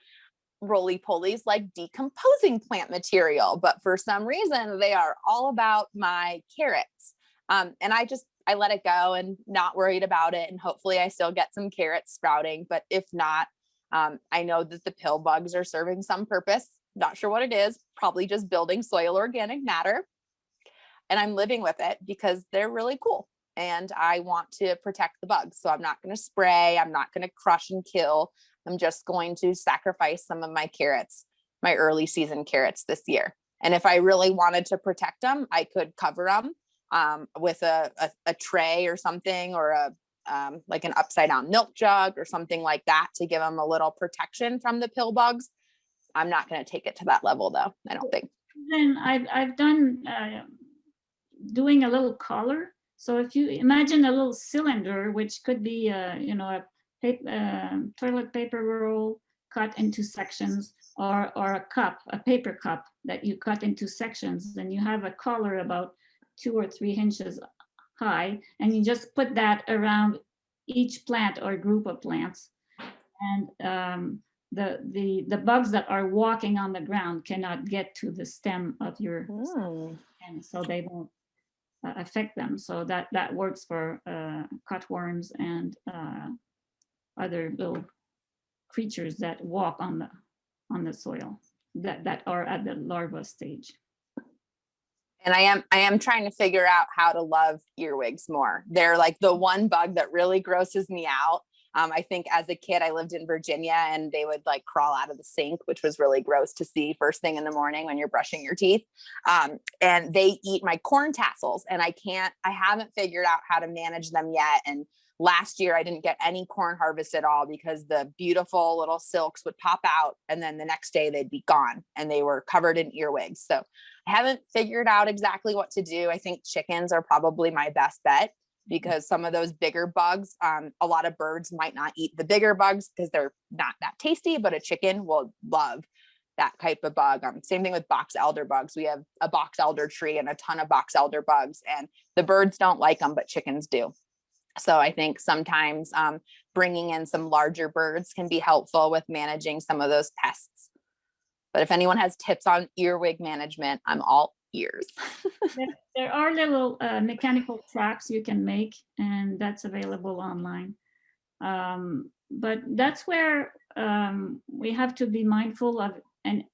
roly-polies like decomposing plant material, but for some reason they are all about my carrots. And I let it go and not worried about it. And hopefully I still get some carrots sprouting, but if not, I know that the pill bugs are serving some purpose. Not sure what it is, probably just building soil organic matter. And I'm living with it because they're really cool. And I want to protect the bugs. So I'm not going to spray. I'm not going to crush and kill. I'm just going to sacrifice some of my carrots, my early season carrots this year. And if I really wanted to protect them, I could cover them with a tray or something, or like an upside down milk jug or something like that, to give them a little protection from the pill bugs. I'm not going to take it to that level though, I don't think. Then I've done doing a little collar. So if you imagine a little cylinder, which could be a toilet paper roll cut into sections, or a cup, a paper cup that you cut into sections, then you have a collar about 2 or 3 inches high, and you just put that around each plant or group of plants. And the bugs that are walking on the ground cannot get to the stem of your, and so they don't affect them. So that works for cutworms and other little creatures that walk on the soil that are at the larva stage. And I am trying to figure out how to love earwigs more. They're like the one bug that really grosses me out. I think as a kid, I lived in Virginia and they would like crawl out of the sink, which was really gross to see first thing in the morning when you're brushing your teeth. And they eat my corn tassels, and I haven't figured out how to manage them yet. And last year I didn't get any corn harvest at all because the beautiful little silks would pop out and then the next day they'd be gone and they were covered in earwigs. So I haven't figured out exactly what to do. I think chickens are probably my best bet because some of those bigger bugs, a lot of birds might not eat the bigger bugs because they're not that tasty, but a chicken will love that type of bug. Same thing with box elder bugs. We have a box elder tree and a ton of box elder bugs, and the birds don't like them, but chickens do. So I think sometimes bringing in some larger birds can be helpful with managing some of those pests. But if anyone has tips on earwig management, I'm all ears. There are little mechanical traps you can make, and that's available online. But that's where we have to be mindful of an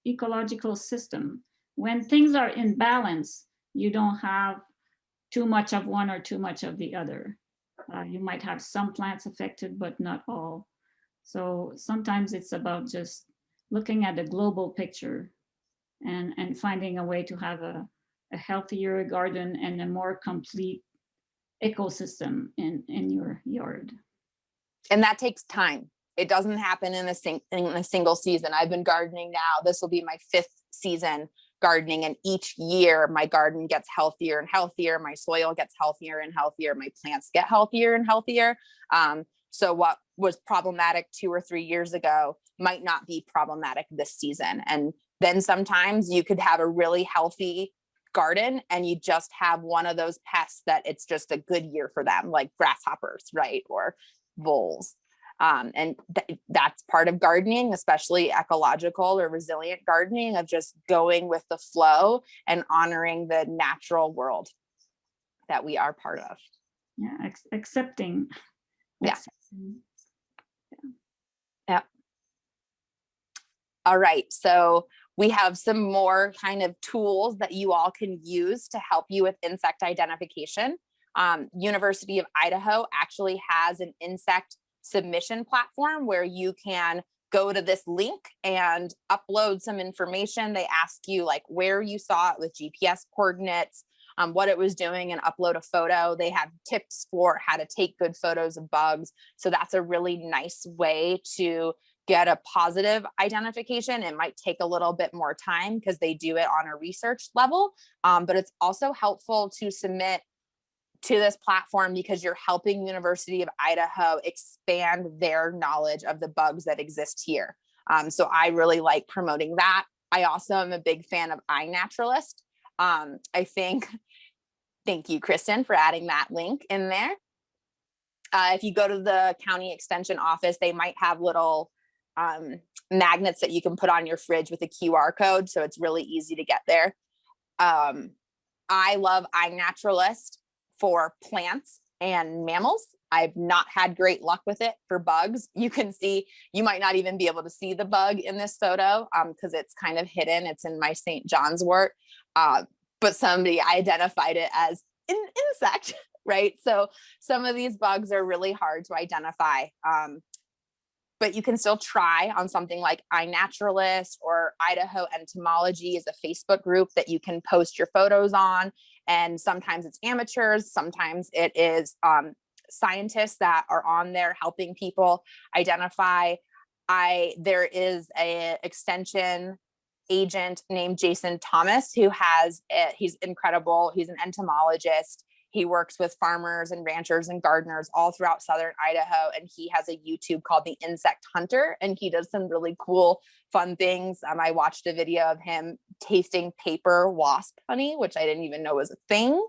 ecological system. When things are in balance, you don't have too much of one or too much of the other. You might have some plants affected, but not all. So sometimes it's about just looking at the global picture and finding a way to have a healthier garden and a more complete ecosystem in your yard. And that takes time. It doesn't happen in a single season. I've been gardening now. This will be my 5th season gardening, and each year my garden gets healthier and healthier. My soil gets healthier and healthier. My plants get healthier and healthier. So what was problematic 2 or 3 years ago might not be problematic this season. And then sometimes you could have a really healthy garden and you just have one of those pests that it's just a good year for them, like grasshoppers, right? Or voles. And that's part of gardening, especially ecological or resilient gardening, of just going with the flow and honoring the natural world that we are part of. Yeah, accepting. Yeah. Yeah. All right. So we have some more kind of tools that you all can use to help you with insect identification. University of Idaho actually has an insect submission platform where you can go to this link and upload some information. They ask you like where you saw it with GPS coordinates, what it was doing, and upload a photo. They have tips for how to take good photos of bugs. So that's a really nice way to get a positive identification. It might take a little bit more time because they do it on a research level, but it's also helpful to submit to this platform because you're helping University of Idaho expand their knowledge of the bugs that exist here. So I really like promoting that. I also am a big fan of iNaturalist. I think, thank you, Kristen, for adding that link in there. If you go to the county extension office, they might have little magnets that you can put on your fridge with a QR code. So it's really easy to get there. I love iNaturalist for plants and mammals. I've not had great luck with it for bugs. You can see, you might not even be able to see the bug in this photo because it's kind of hidden. It's in my St. John's wort, but somebody identified it as an insect, right? So some of these bugs are really hard to identify, but you can still try on something like iNaturalist, or Idaho Entomology is a Facebook group that you can post your photos on. And sometimes it's amateurs, sometimes it is scientists that are on there helping people identify. There is an extension agent named Jason Thomas who he's incredible. He's an entomologist. He works with farmers and ranchers and gardeners all throughout southern Idaho. And he has a YouTube called The Insect Hunter. And he does some really cool, fun things. I watched a video of him tasting paper wasp honey, which I didn't even know was a thing.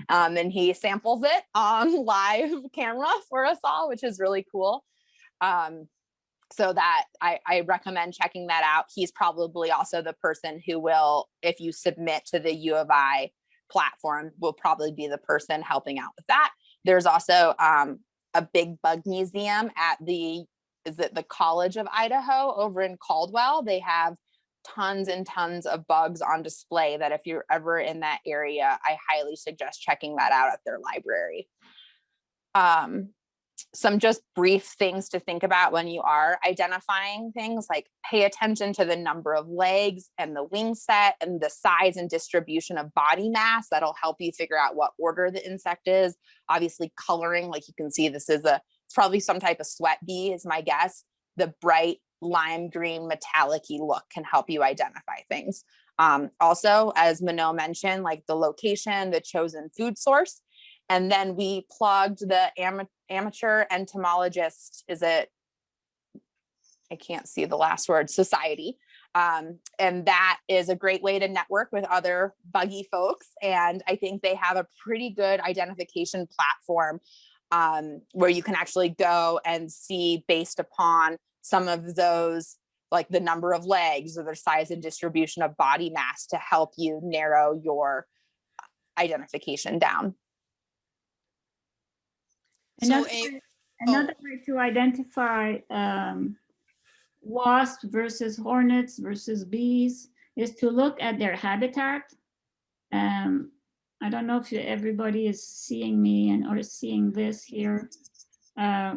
And he samples it on live camera for us all, which is really cool. So that I recommend checking that out. He's probably also the person who will, if you submit to the U of I platform, will probably be the person helping out with that. There's also a big bug museum at the College of Idaho over in Caldwell. They have tons and tons of bugs on display that if you're ever in that area, I highly suggest checking that out at their library. Some just brief things to think about when you are identifying things, like pay attention to the number of legs and the wing set and the size and distribution of body mass. That'll help you figure out what order the insect is. Obviously coloring, like you can see, it's probably some type of sweat bee is my guess. The bright lime green metallic-y look can help you identify things. Also, as Manon mentioned, like the location, the chosen food source. And then we plugged the amateur entomologist, I can't see the last word, society. And that is a great way to network with other buggy folks. And I think they have a pretty good identification platform where you can actually go and see, based upon some of those, like the number of legs or their size and distribution of body mass, to help you narrow your identification down. Another way to identify wasps versus hornets versus bees is to look at their habitat. I don't know if everybody is seeing me or seeing this here.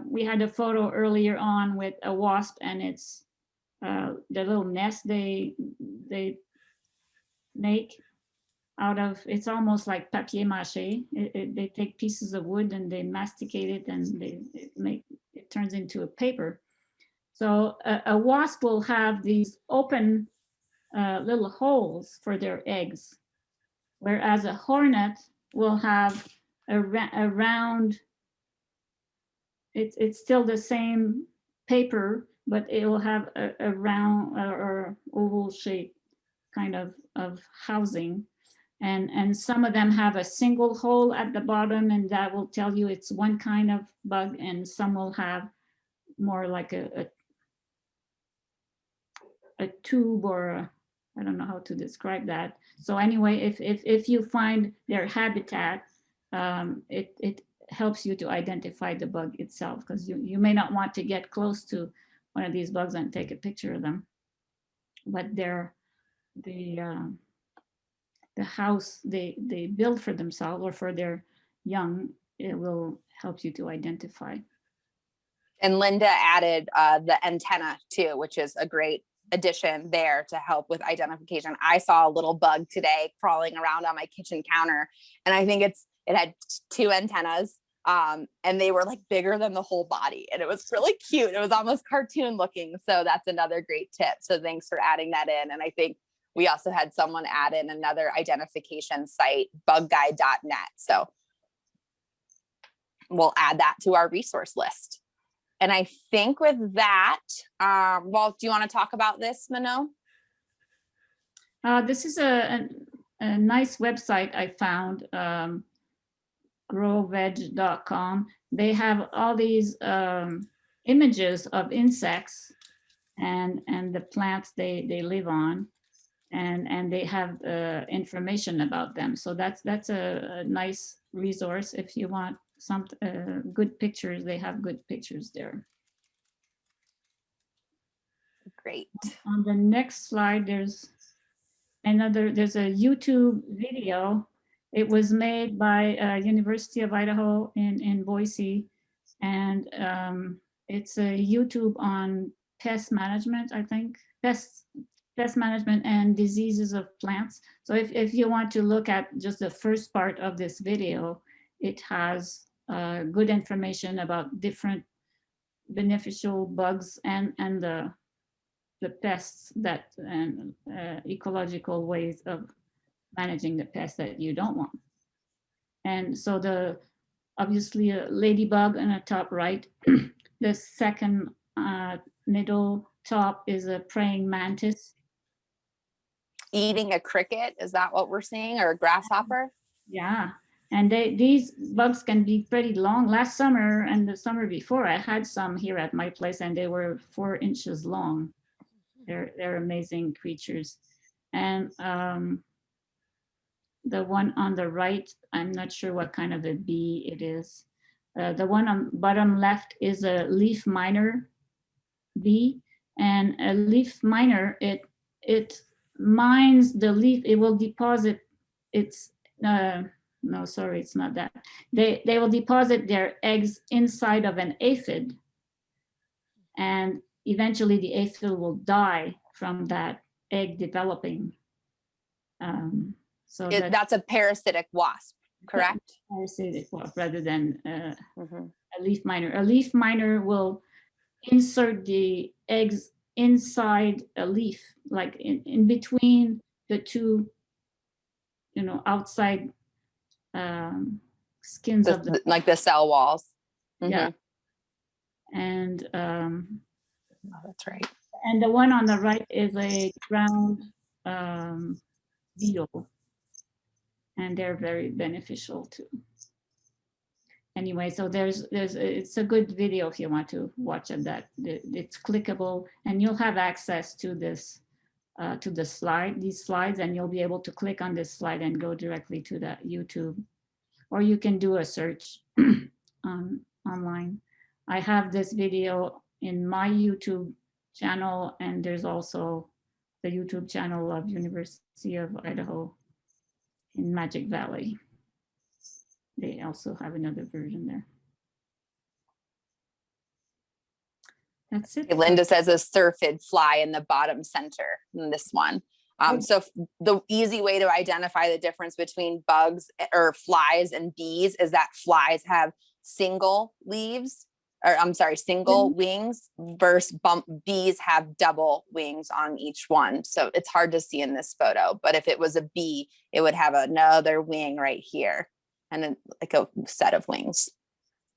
We had a photo earlier on with a wasp and its the little nest they make out of, it's almost like papier mâché. They take pieces of wood and they masticate it and it turns into a paper. So a wasp will have these open little holes for their eggs, whereas a hornet will have a round, it's still the same paper, but it will have a round or oval shape kind of housing. And some of them have a single hole at the bottom, and that will tell you it's one kind of bug, and some will have more like a tube, or I don't know how to describe that. So anyway, if you find their habitat, it helps you to identify the bug itself, because you may not want to get close to one of these bugs and take a picture of them, but they're the house they build for themselves or for their young, it will help you to identify. And Linda added the antenna too, which is a great addition there to help with identification. I saw a little bug today crawling around on my kitchen counter, and I think it had 2 antennas, and they were like bigger than the whole body, and it was really cute. It was almost cartoon looking. So that's another great tip. So thanks for adding that in. And I think we also had someone add in another identification site, bugguide.net. So we'll add that to our resource list. And I think with that, well, do you want to talk about this, Manon? This is a nice website I found, growveg.com. They have all these images of insects and the plants they live on. And they have information about them. So that's a nice resource if you want some good pictures. They have good pictures there. Great. On the next slide, there's a YouTube video. It was made by University of Idaho in Boise, and it's a YouTube on pest management, I think, pest management and diseases of plants. So if you want to look at just the first part of this video, it has good information about different beneficial bugs and the pests and ecological ways of managing the pests that you don't want. And so obviously a ladybug on the top right. The second middle top is a praying mantis. Eating a cricket, is that what we're seeing, or a grasshopper? Yeah, And these bugs can be pretty long. Last summer and the summer before, I had some here at my place, and they were 4 inches long. They're amazing creatures. And the one on the right, I'm not sure what kind of a bee it is. The one on bottom left is a leaf miner bee, and a leaf miner, it mines the leaf. It will deposit its no, sorry, it's not that. They will deposit their eggs inside of an aphid, and eventually the aphid will die from that egg developing. So that's a parasitic wasp, correct? Parasitic wasp rather than Mhm. a leaf miner. A leaf miner will insert the eggs inside a leaf, like in between the two, outside skins of the Like the cell walls. yeah. Mhm. And Oh, that's right. and the one on the right is a ground beetle, and they're very beneficial too. Anyway, so it's a good video if you want to watch it. That it's clickable, and you'll have access to this to these slides, and you'll be able to click on this slide and go directly to the YouTube, or you can do a search online. I have this video in my YouTube channel, and there's also the YouTube channel of University of Idaho in Magic Valley. They also have another version there. That's it. Linda says a syrphid fly in the bottom center in this one. So the easy way to identify the difference between bugs or flies and bees is that flies have single leaves, or I'm sorry, single wings, versus bees have double wings on each one. So it's hard to see in this photo, but if it was a bee, it would have another wing right here and then like a set of wings.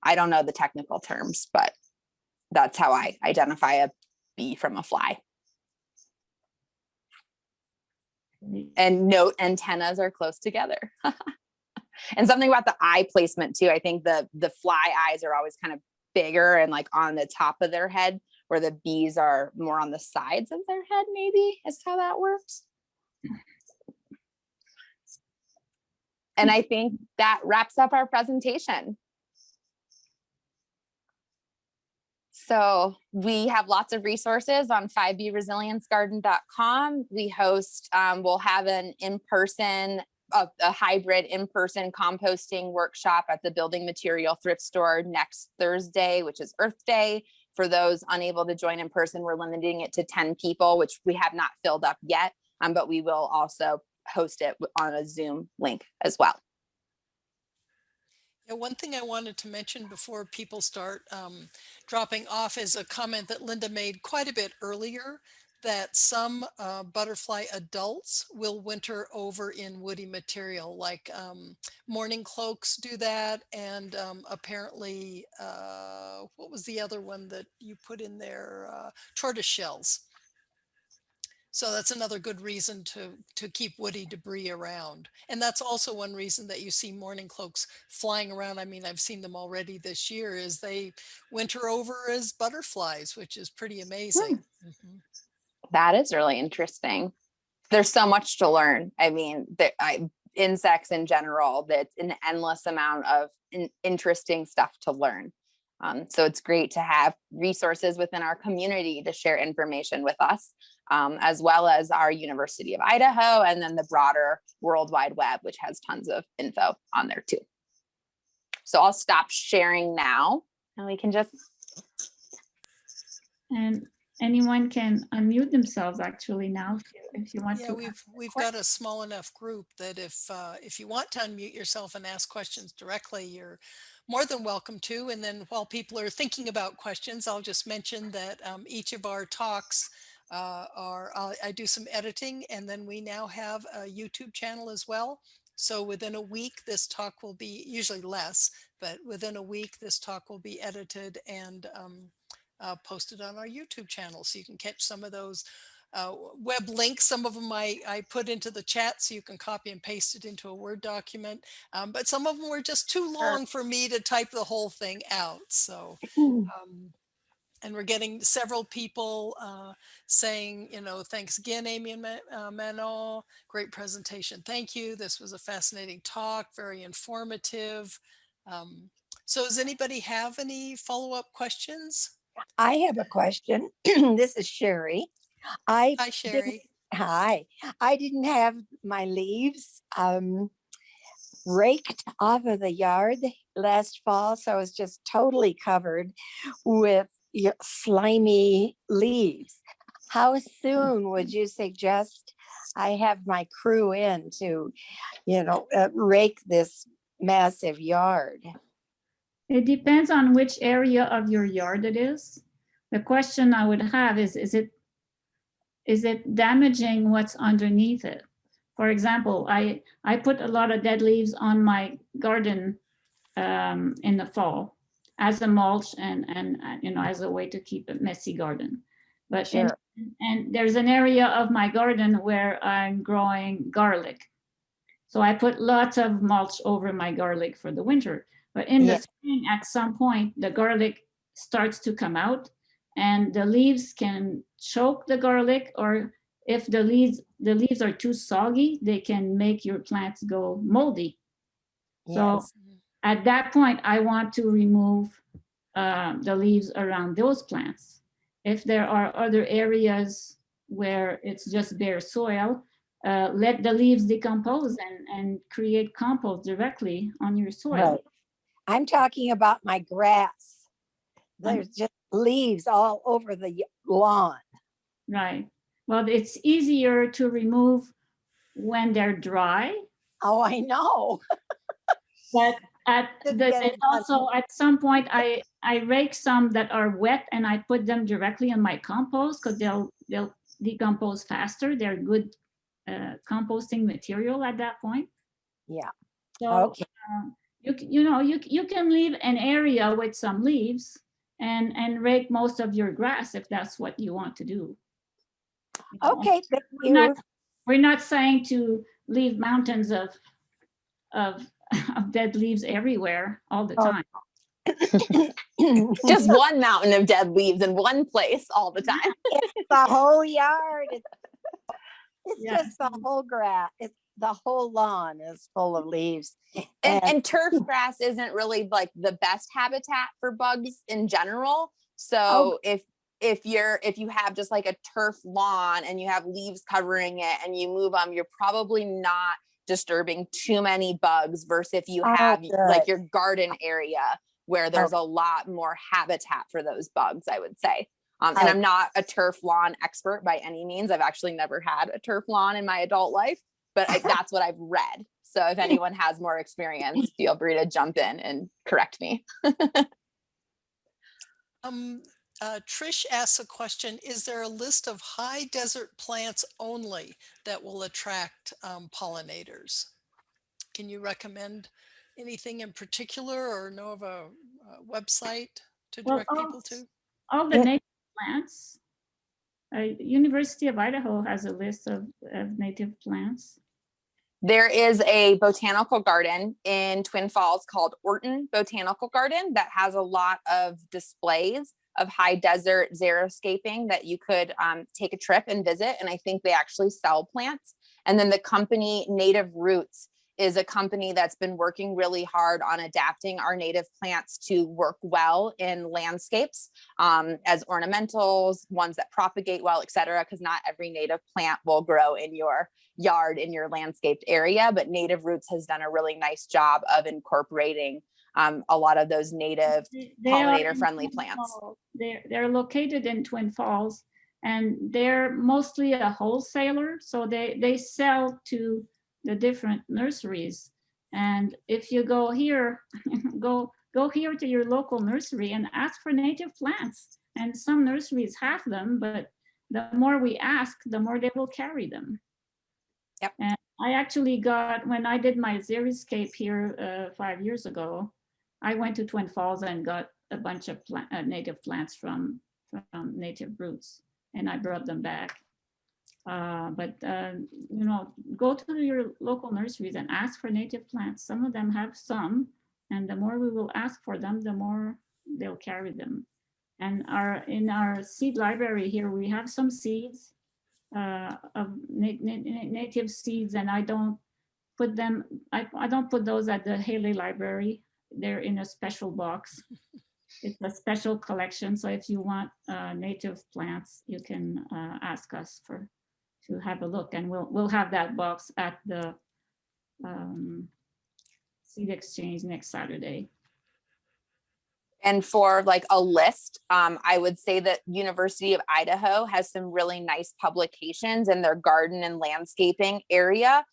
I don't know the technical terms, but that's how I identify a bee from a fly. And note antennas are close together. And something about the eye placement too. I think the fly eyes are always kind of bigger and like on the top of their head, where the bees are more on the sides of their head, maybe is how that works. And I think that wraps up our presentation. So we have lots of resources on 5bresiliencegarden.com. We host, we'll have an in-person, a hybrid in-person composting workshop at the Building Material Thrift Store next Thursday, which is Earth Day. For those unable to join in person, we're limiting it to 10 people, which we have not filled up yet, but we will also host it on a Zoom link as well. Yeah, one thing I wanted to mention before people start dropping off is a comment that Linda made quite a bit earlier, that some butterfly adults will winter over in woody material, like mourning cloaks do that, and apparently, what was the other one that you put in there? Tortoise shells. So that's another good reason to keep woody debris around. And that's also one reason that you see mourning cloaks flying around. I mean, I've seen them already this year, is they winter over as butterflies, which is pretty amazing. Mm-hmm. That is really interesting. There's so much to learn. I mean, insects in general, that's an endless amount of interesting stuff to learn. So it's great to have resources within our community to share information with us, as well as our University of Idaho, and then the broader World Wide Web, which has tons of info on there too. So I'll stop sharing now and we can just. And anyone can unmute themselves actually now if you want yeah, to. We've got a small enough group that if you want to unmute yourself and ask questions directly, you're more than welcome to. And then while people are thinking about questions, I'll just mention that each of our talks I do some editing, and then we now have a YouTube channel as well. So within a week, this talk will be, usually less, but within a week, this talk will be edited and posted on our YouTube channel. So you can catch some of those web links. Some of them I put into the chat so you can copy and paste it into a Word document. But some of them were just too long for me to type the whole thing out. So, and we're getting several people saying, thanks again, Amy and Manon. Great presentation. Thank you. This was a fascinating talk, very informative. So does anybody have any follow-up questions? I have a question. This is Sherry. Hi, Hi. Sherry. I didn't have my leaves raked off of the yard last fall, so I was just totally covered with slimy leaves. How soon would you suggest I have my crew in to, rake this massive yard? It depends on which area of your yard it is. The question I would have is it damaging what's underneath it? For example, I put a lot of dead leaves on my garden in the fall as a mulch and as a way to keep a messy garden. But Sure. and there's an area of my garden where I'm growing garlic. So I put lots of mulch over my garlic for the winter. But in the spring, at some point, the garlic starts to come out and the leaves can choke the garlic, or if the leaves are too soggy, they can make your plants go moldy. So at that point, I want to remove the leaves around those plants. If there are other areas where it's just bare soil, let the leaves decompose and create compost directly on your soil. Right. I'm talking about my grass. There's just leaves all over the lawn. Right. Well, it's easier to remove when they're dry. Oh, I know. But also at some point I rake some that are wet and I put them directly in my compost because they'll decompose faster. They're good composting material at that point. Yeah. So okay. You can leave an area with some leaves and rake most of your grass if that's what you want to do. Okay, thank you. We're not saying to leave mountains of dead leaves everywhere all the time. Just one mountain of dead leaves in one place all the time. It's the whole yard. It's just the whole grass. It's the whole lawn is full of leaves. And turf grass isn't really like the best habitat for bugs in general. So if you have just like a turf lawn and you have leaves covering it and you move them, you're probably not disturbing too many bugs versus if you have like your garden area where there's a lot more habitat for those bugs, I would say. And I'm not a turf lawn expert by any means. I've actually never had a turf lawn in my adult life, but that's what I've read. So if anyone has more experience, feel free to jump in and correct me. Trish asks a question, is there a list of high desert plants only that will attract pollinators? Can you recommend anything in particular or know of a website to direct people to? All the native plants. University of Idaho has a list of native plants. There is a botanical garden in Twin Falls called Orton Botanical Garden that has a lot of displays of high desert xeriscaping that you could take a trip and visit. And I think they actually sell plants. And then the company Native Roots is a company that's been working really hard on adapting our native plants to work well in landscapes as ornamentals, ones that propagate well, et cetera, because not every native plant will grow in your yard, in your landscaped area, but Native Roots has done a really nice job of incorporating a lot of those native pollinator-friendly plants. They're located in Twin Falls, and they're mostly a wholesaler, so they sell to the different nurseries. And if you go here, go here to your local nursery and ask for native plants. And some nurseries have them, but the more we ask, the more they will carry them. Yep. And I actually got, when I did my xeriscape here 5 years ago, I went to Twin Falls and got a bunch of native plants from Native Roots, and I brought them back. Go to your local nurseries and ask for native plants. Some of them have some, and the more we will ask for them, the more they'll carry them. And in our seed library here, we have some seeds of native seeds, and I don't put them. I don't put those at the Haley Library. They're in a special box. It's a special collection. So if you want native plants, you can ask us to have a look, and we'll have that box at the seed exchange next Saturday. And for like a list, I would say that University of Idaho has some really nice publications in their garden and landscaping area.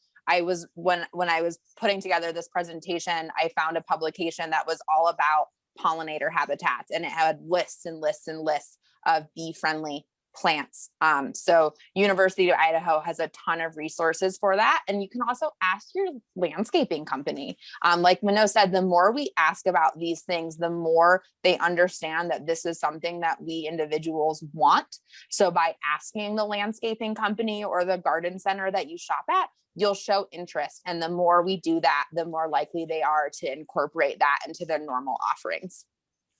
When I was putting together this presentation, I found a publication that was all about pollinator habitats, and it had lists and lists and lists of bee-friendly plants. So University of Idaho has a ton of resources for that. And you can also ask your landscaping company. Like Manon said, the more we ask about these things, the more they understand that this is something that we individuals want. So by asking the landscaping company or the garden center that you shop at, you'll show interest. And the more we do that, the more likely they are to incorporate that into their normal offerings.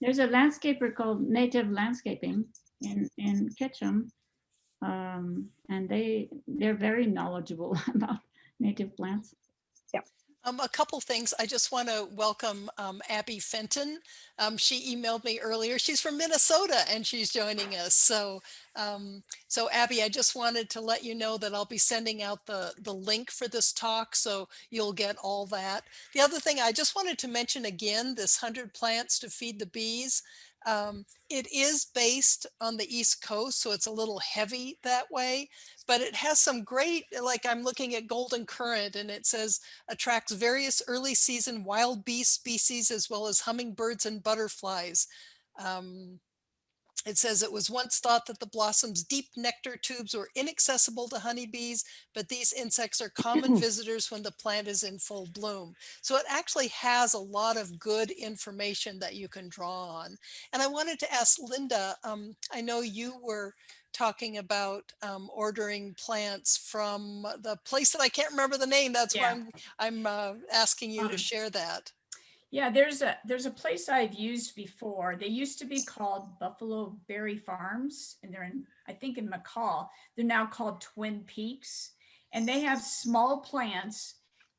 There's a landscaper called Native Landscaping in Ketchum, and they're very knowledgeable about native plants. A couple things. I just want to welcome Abby Fenton. She emailed me earlier. She's from Minnesota and she's joining us. So Abby, I just wanted to let you know that I'll be sending out the link for this talk, so you'll get all that. The other thing I just wanted to mention again, this 100 plants to feed the bees. It is based on the East Coast, so it's a little heavy that way, but it has some great, like I'm looking at golden currant and it says attracts various early season wild bee species as well as hummingbirds and butterflies. It says it was once thought that the blossom's deep nectar tubes were inaccessible to honeybees, but these insects are common visitors when the plant is in full bloom. So it actually has a lot of good information that you can draw on. And I wanted to ask Linda, I know you were talking about ordering plants from the place that I can't remember the name. That's why I'm asking you to share that. Yeah, there's a place I've used before. They used to be called Buffalo Berry Farms, and they're I think in McCall. They're now called Twin Peaks, and they have small plants.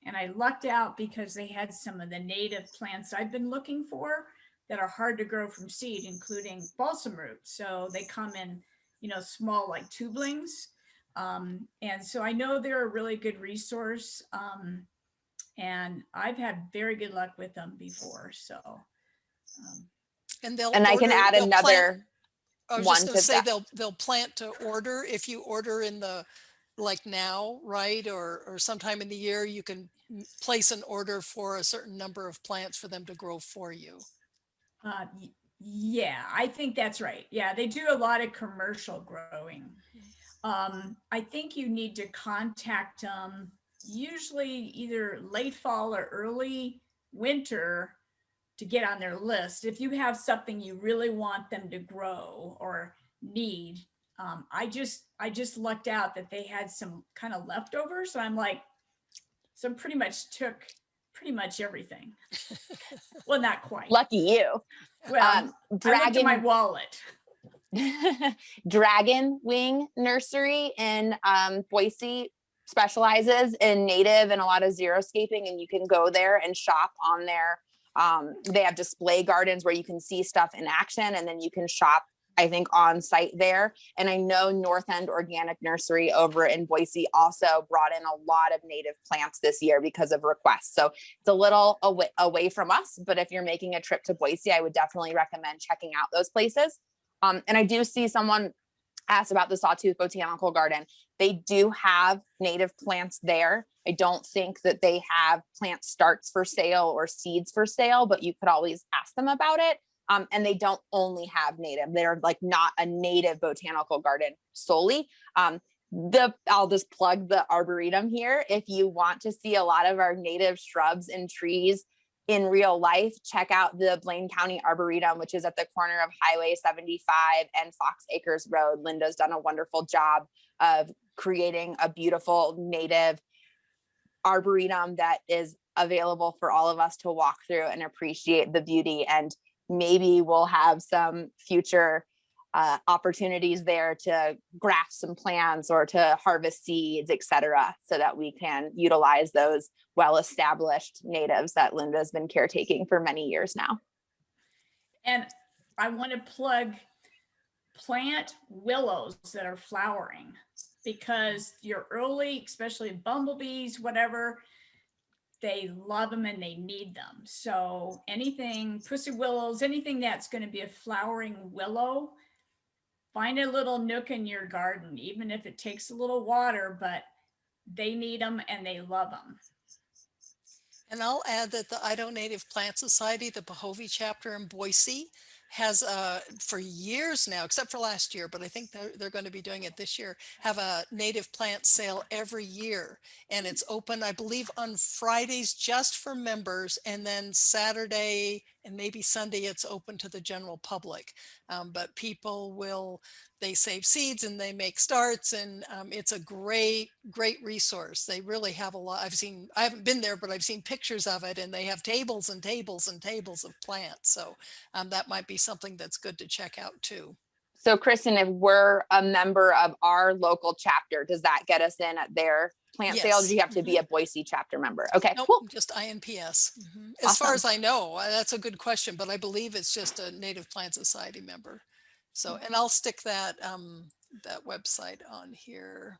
And I lucked out because they had some of the native plants I've been looking for that are hard to grow from seed, including balsam root. So they come in, small like tubelings. And so I know they're a really good resource. And I've had very good luck with them before. So, and I can add another. I was just going to say they'll plant to order. If you order in the like now, right, or sometime in the year, you can place an order for a certain number of plants for them to grow for you. Yeah, I think that's right. Yeah, they do a lot of commercial growing. I think you need to contact them usually either late fall or early winter to get on their list. If you have something you really want them to grow or need, I just lucked out that they had some kind of leftovers. So I'm like, so pretty much took pretty much everything. Well, not quite. Lucky you. Well, I looked at my wallet. Dragon Wing Nursery in Boise specializes in native and a lot of xeriscaping, and you can go there and shop on their they have display gardens where you can see stuff in action, and then you can shop, I think, on site there. And I know North End Organic Nursery over in Boise also brought in a lot of native plants this year because of requests. So it's a little away from us, but if you're making a trip to Boise, I would definitely recommend checking out those places. And I do see someone asked about the Sawtooth Botanical Garden. They do have native plants there. I don't think that they have plant starts for sale or seeds for sale, but you could always ask them about it. And they don't only have native. They're like not a native botanical garden solely. I'll just plug the Arboretum here. If you want to see a lot of our native shrubs and trees in real life, check out the Blaine County Arboretum, which is at the corner of Highway 75 and Fox Acres Road. Linda's done a wonderful job of creating a beautiful native arboretum that is available for all of us to walk through and appreciate the beauty. And maybe we'll have some future opportunities there to graft some plants or to harvest seeds, etc., so that we can utilize those well-established natives that Linda's been caretaking for many years now. And I want to plug plant willows that are flowering, because your early, especially bumblebees, whatever, they love them and they need them. So anything, pussy willows, anything that's going to be a flowering willow, find a little nook in your garden, even if it takes a little water, but they need them and they love them. And I'll add that the Idaho Native Plant Society, the Bohovie chapter in Boise, has for years now, except for last year, but I think they're going to be doing it this year, have a native plant sale every year. And it's open, I believe, on Fridays just for members, and then Saturday and maybe Sunday it's open to the general public. But people they save seeds and they make starts, and it's a great resource. They really have a lot. I haven't been there, but I've seen pictures of it, and they have tables and tables and tables of plants. So that might be something that's good to check out too. So Kristen, if we're a member of our local chapter, does that get us in at their plant sale? Or do you have to be a Boise chapter member? Okay, nope, cool. just INPS. As far as I know, that's a good question, but I believe it's just a Native Plant Society member. So, and I'll stick that that website on here.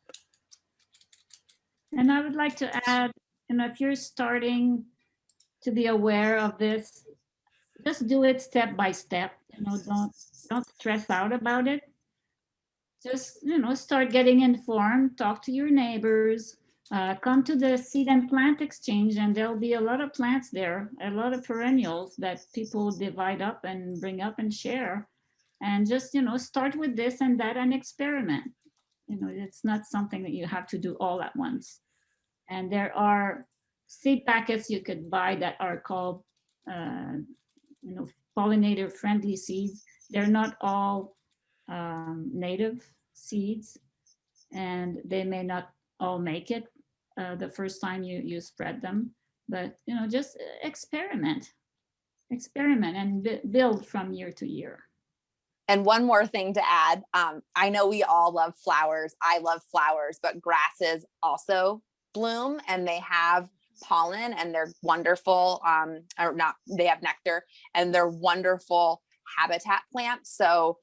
And I would like to add, if you're starting to be aware of this, just do it step by step. Don't stress out about it. Just start getting informed. Talk to your neighbors. Come to the seed and plant exchange, and there'll be a lot of plants there, a lot of perennials that people divide up and bring up and share. And just start with this and that and experiment. It's not something that you have to do all at once. And there are seed packets you could buy that are called pollinator friendly seeds. They're not all native seeds, and they may not all make it the first time you spread them, but just experiment and build from year to year. And one more thing to add, I know we all love flowers. I love flowers, but grasses also bloom, and they have pollen, and they're wonderful, or not, they have nectar, and they're wonderful habitat plants. So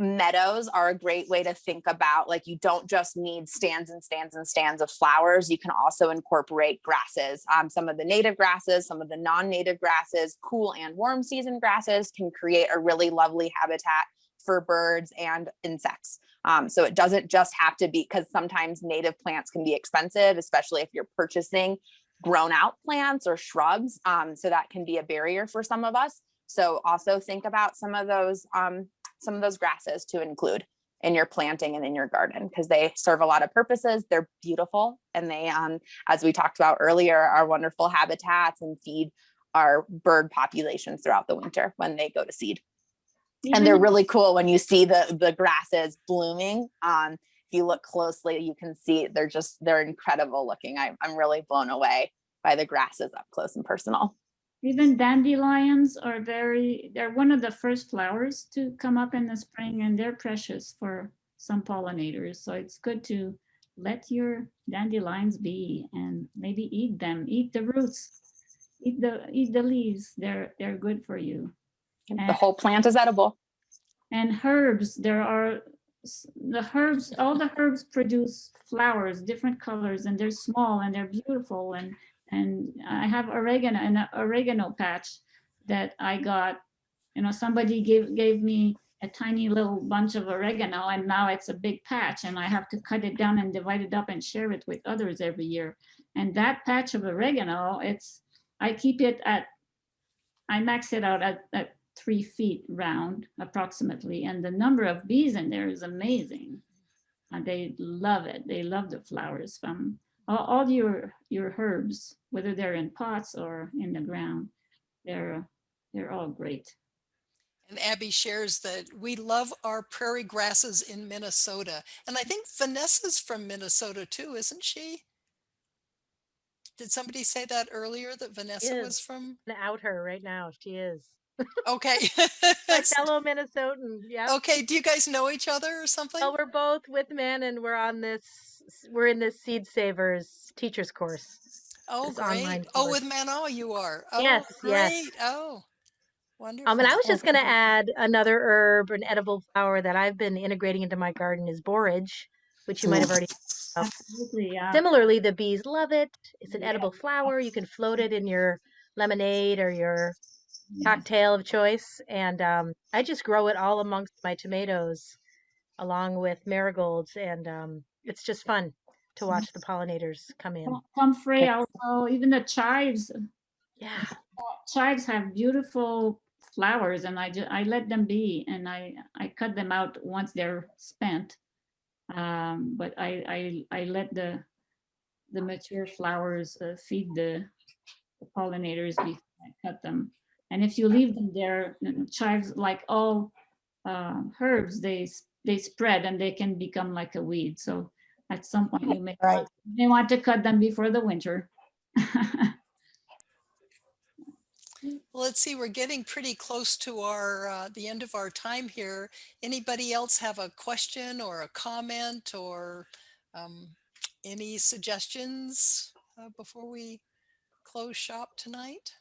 meadows are a great way to think about, like, you don't just need stands and stands and stands of flowers. You can also incorporate grasses. Some of the native grasses, some of the non-native grasses, cool and warm season grasses can create a really lovely habitat for birds and insects. So it doesn't just have to be, because sometimes native plants can be expensive, especially if you're purchasing grown out plants or shrubs. So that can be a barrier for some of us. So also think about some of those grasses to include in your planting and in your garden, because they serve a lot of purposes. They're beautiful, and they, as we talked about earlier, are wonderful habitats and feed our bird populations throughout the winter when they go to seed. And they're really cool when you see the grasses blooming. If you look closely, you can see they're incredible looking. I'm really blown away by the grasses up close and personal. Even dandelions they're one of the first flowers to come up in the spring, and they're precious for some pollinators. So it's good to let your dandelions be and maybe eat them, eat the roots, eat the leaves. They're good for you. The whole plant is edible. And herbs, all the herbs produce flowers, different colors, and they're small and they're beautiful. And I have an oregano patch that I got, somebody gave me a tiny little bunch of oregano, and now it's a big patch, and I have to cut it down and divide it up and share it with others every year. And that patch of oregano, I max it out at 3 feet round approximately, and the number of bees in there is amazing. And they love it. They love the flowers from all your herbs, whether they're in pots or in the ground. They're all great. And Abby shares that we love our prairie grasses in Minnesota. And I think Vanessa's from Minnesota too, isn't she? Did somebody say that earlier that Vanessa Is. was from? Gonna out her right now. She is. Okay. My fellow Minnesotan. Yep. Okay. Do you guys know each other or something? Well, we're both with men and we're in this Seed Savers teacher's course. Oh, This great. online Oh, course. with Manon you are. Oh, Yes, yes. great. Oh, And wonderful. I was just going to add another herb, an edible flower that I've been integrating into my garden is borage, which you might have already. Absolutely, yeah. Similarly, the bees love it. It's an Yeah. edible flower. You can float it in your lemonade or your Yes. cocktail of choice. And I just grow it all amongst my tomatoes along with marigolds. And it's just fun to watch the pollinators come in. Comfrey also, even the chives. Yeah. Chives have beautiful flowers, and I let them be, and I cut them out once they're spent. But I let the mature flowers feed the pollinators before I cut them. And if you leave them there, chives, like all herbs, they spread and they can become like a weed. So at some point you may want to cut them before the winter. Well, let's see, we're getting pretty close to our the end of our time here. Anybody else have a question or a comment or any suggestions before we close shop tonight?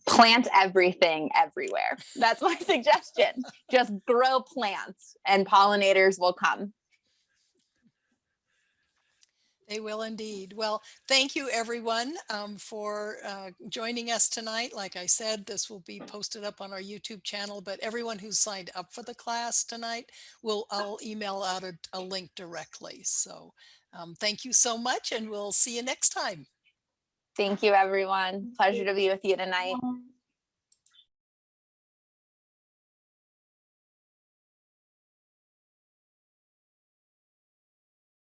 Plant everything everywhere. That's my suggestion. Just grow plants and pollinators will come. They will indeed. Well, thank you everyone for joining us tonight. Like I said, this will be posted up on our YouTube channel, but everyone who's signed up for the class tonight, I'll email out a link directly. So thank you so much and we'll see you next time. Thank you, everyone. Pleasure to be with you tonight.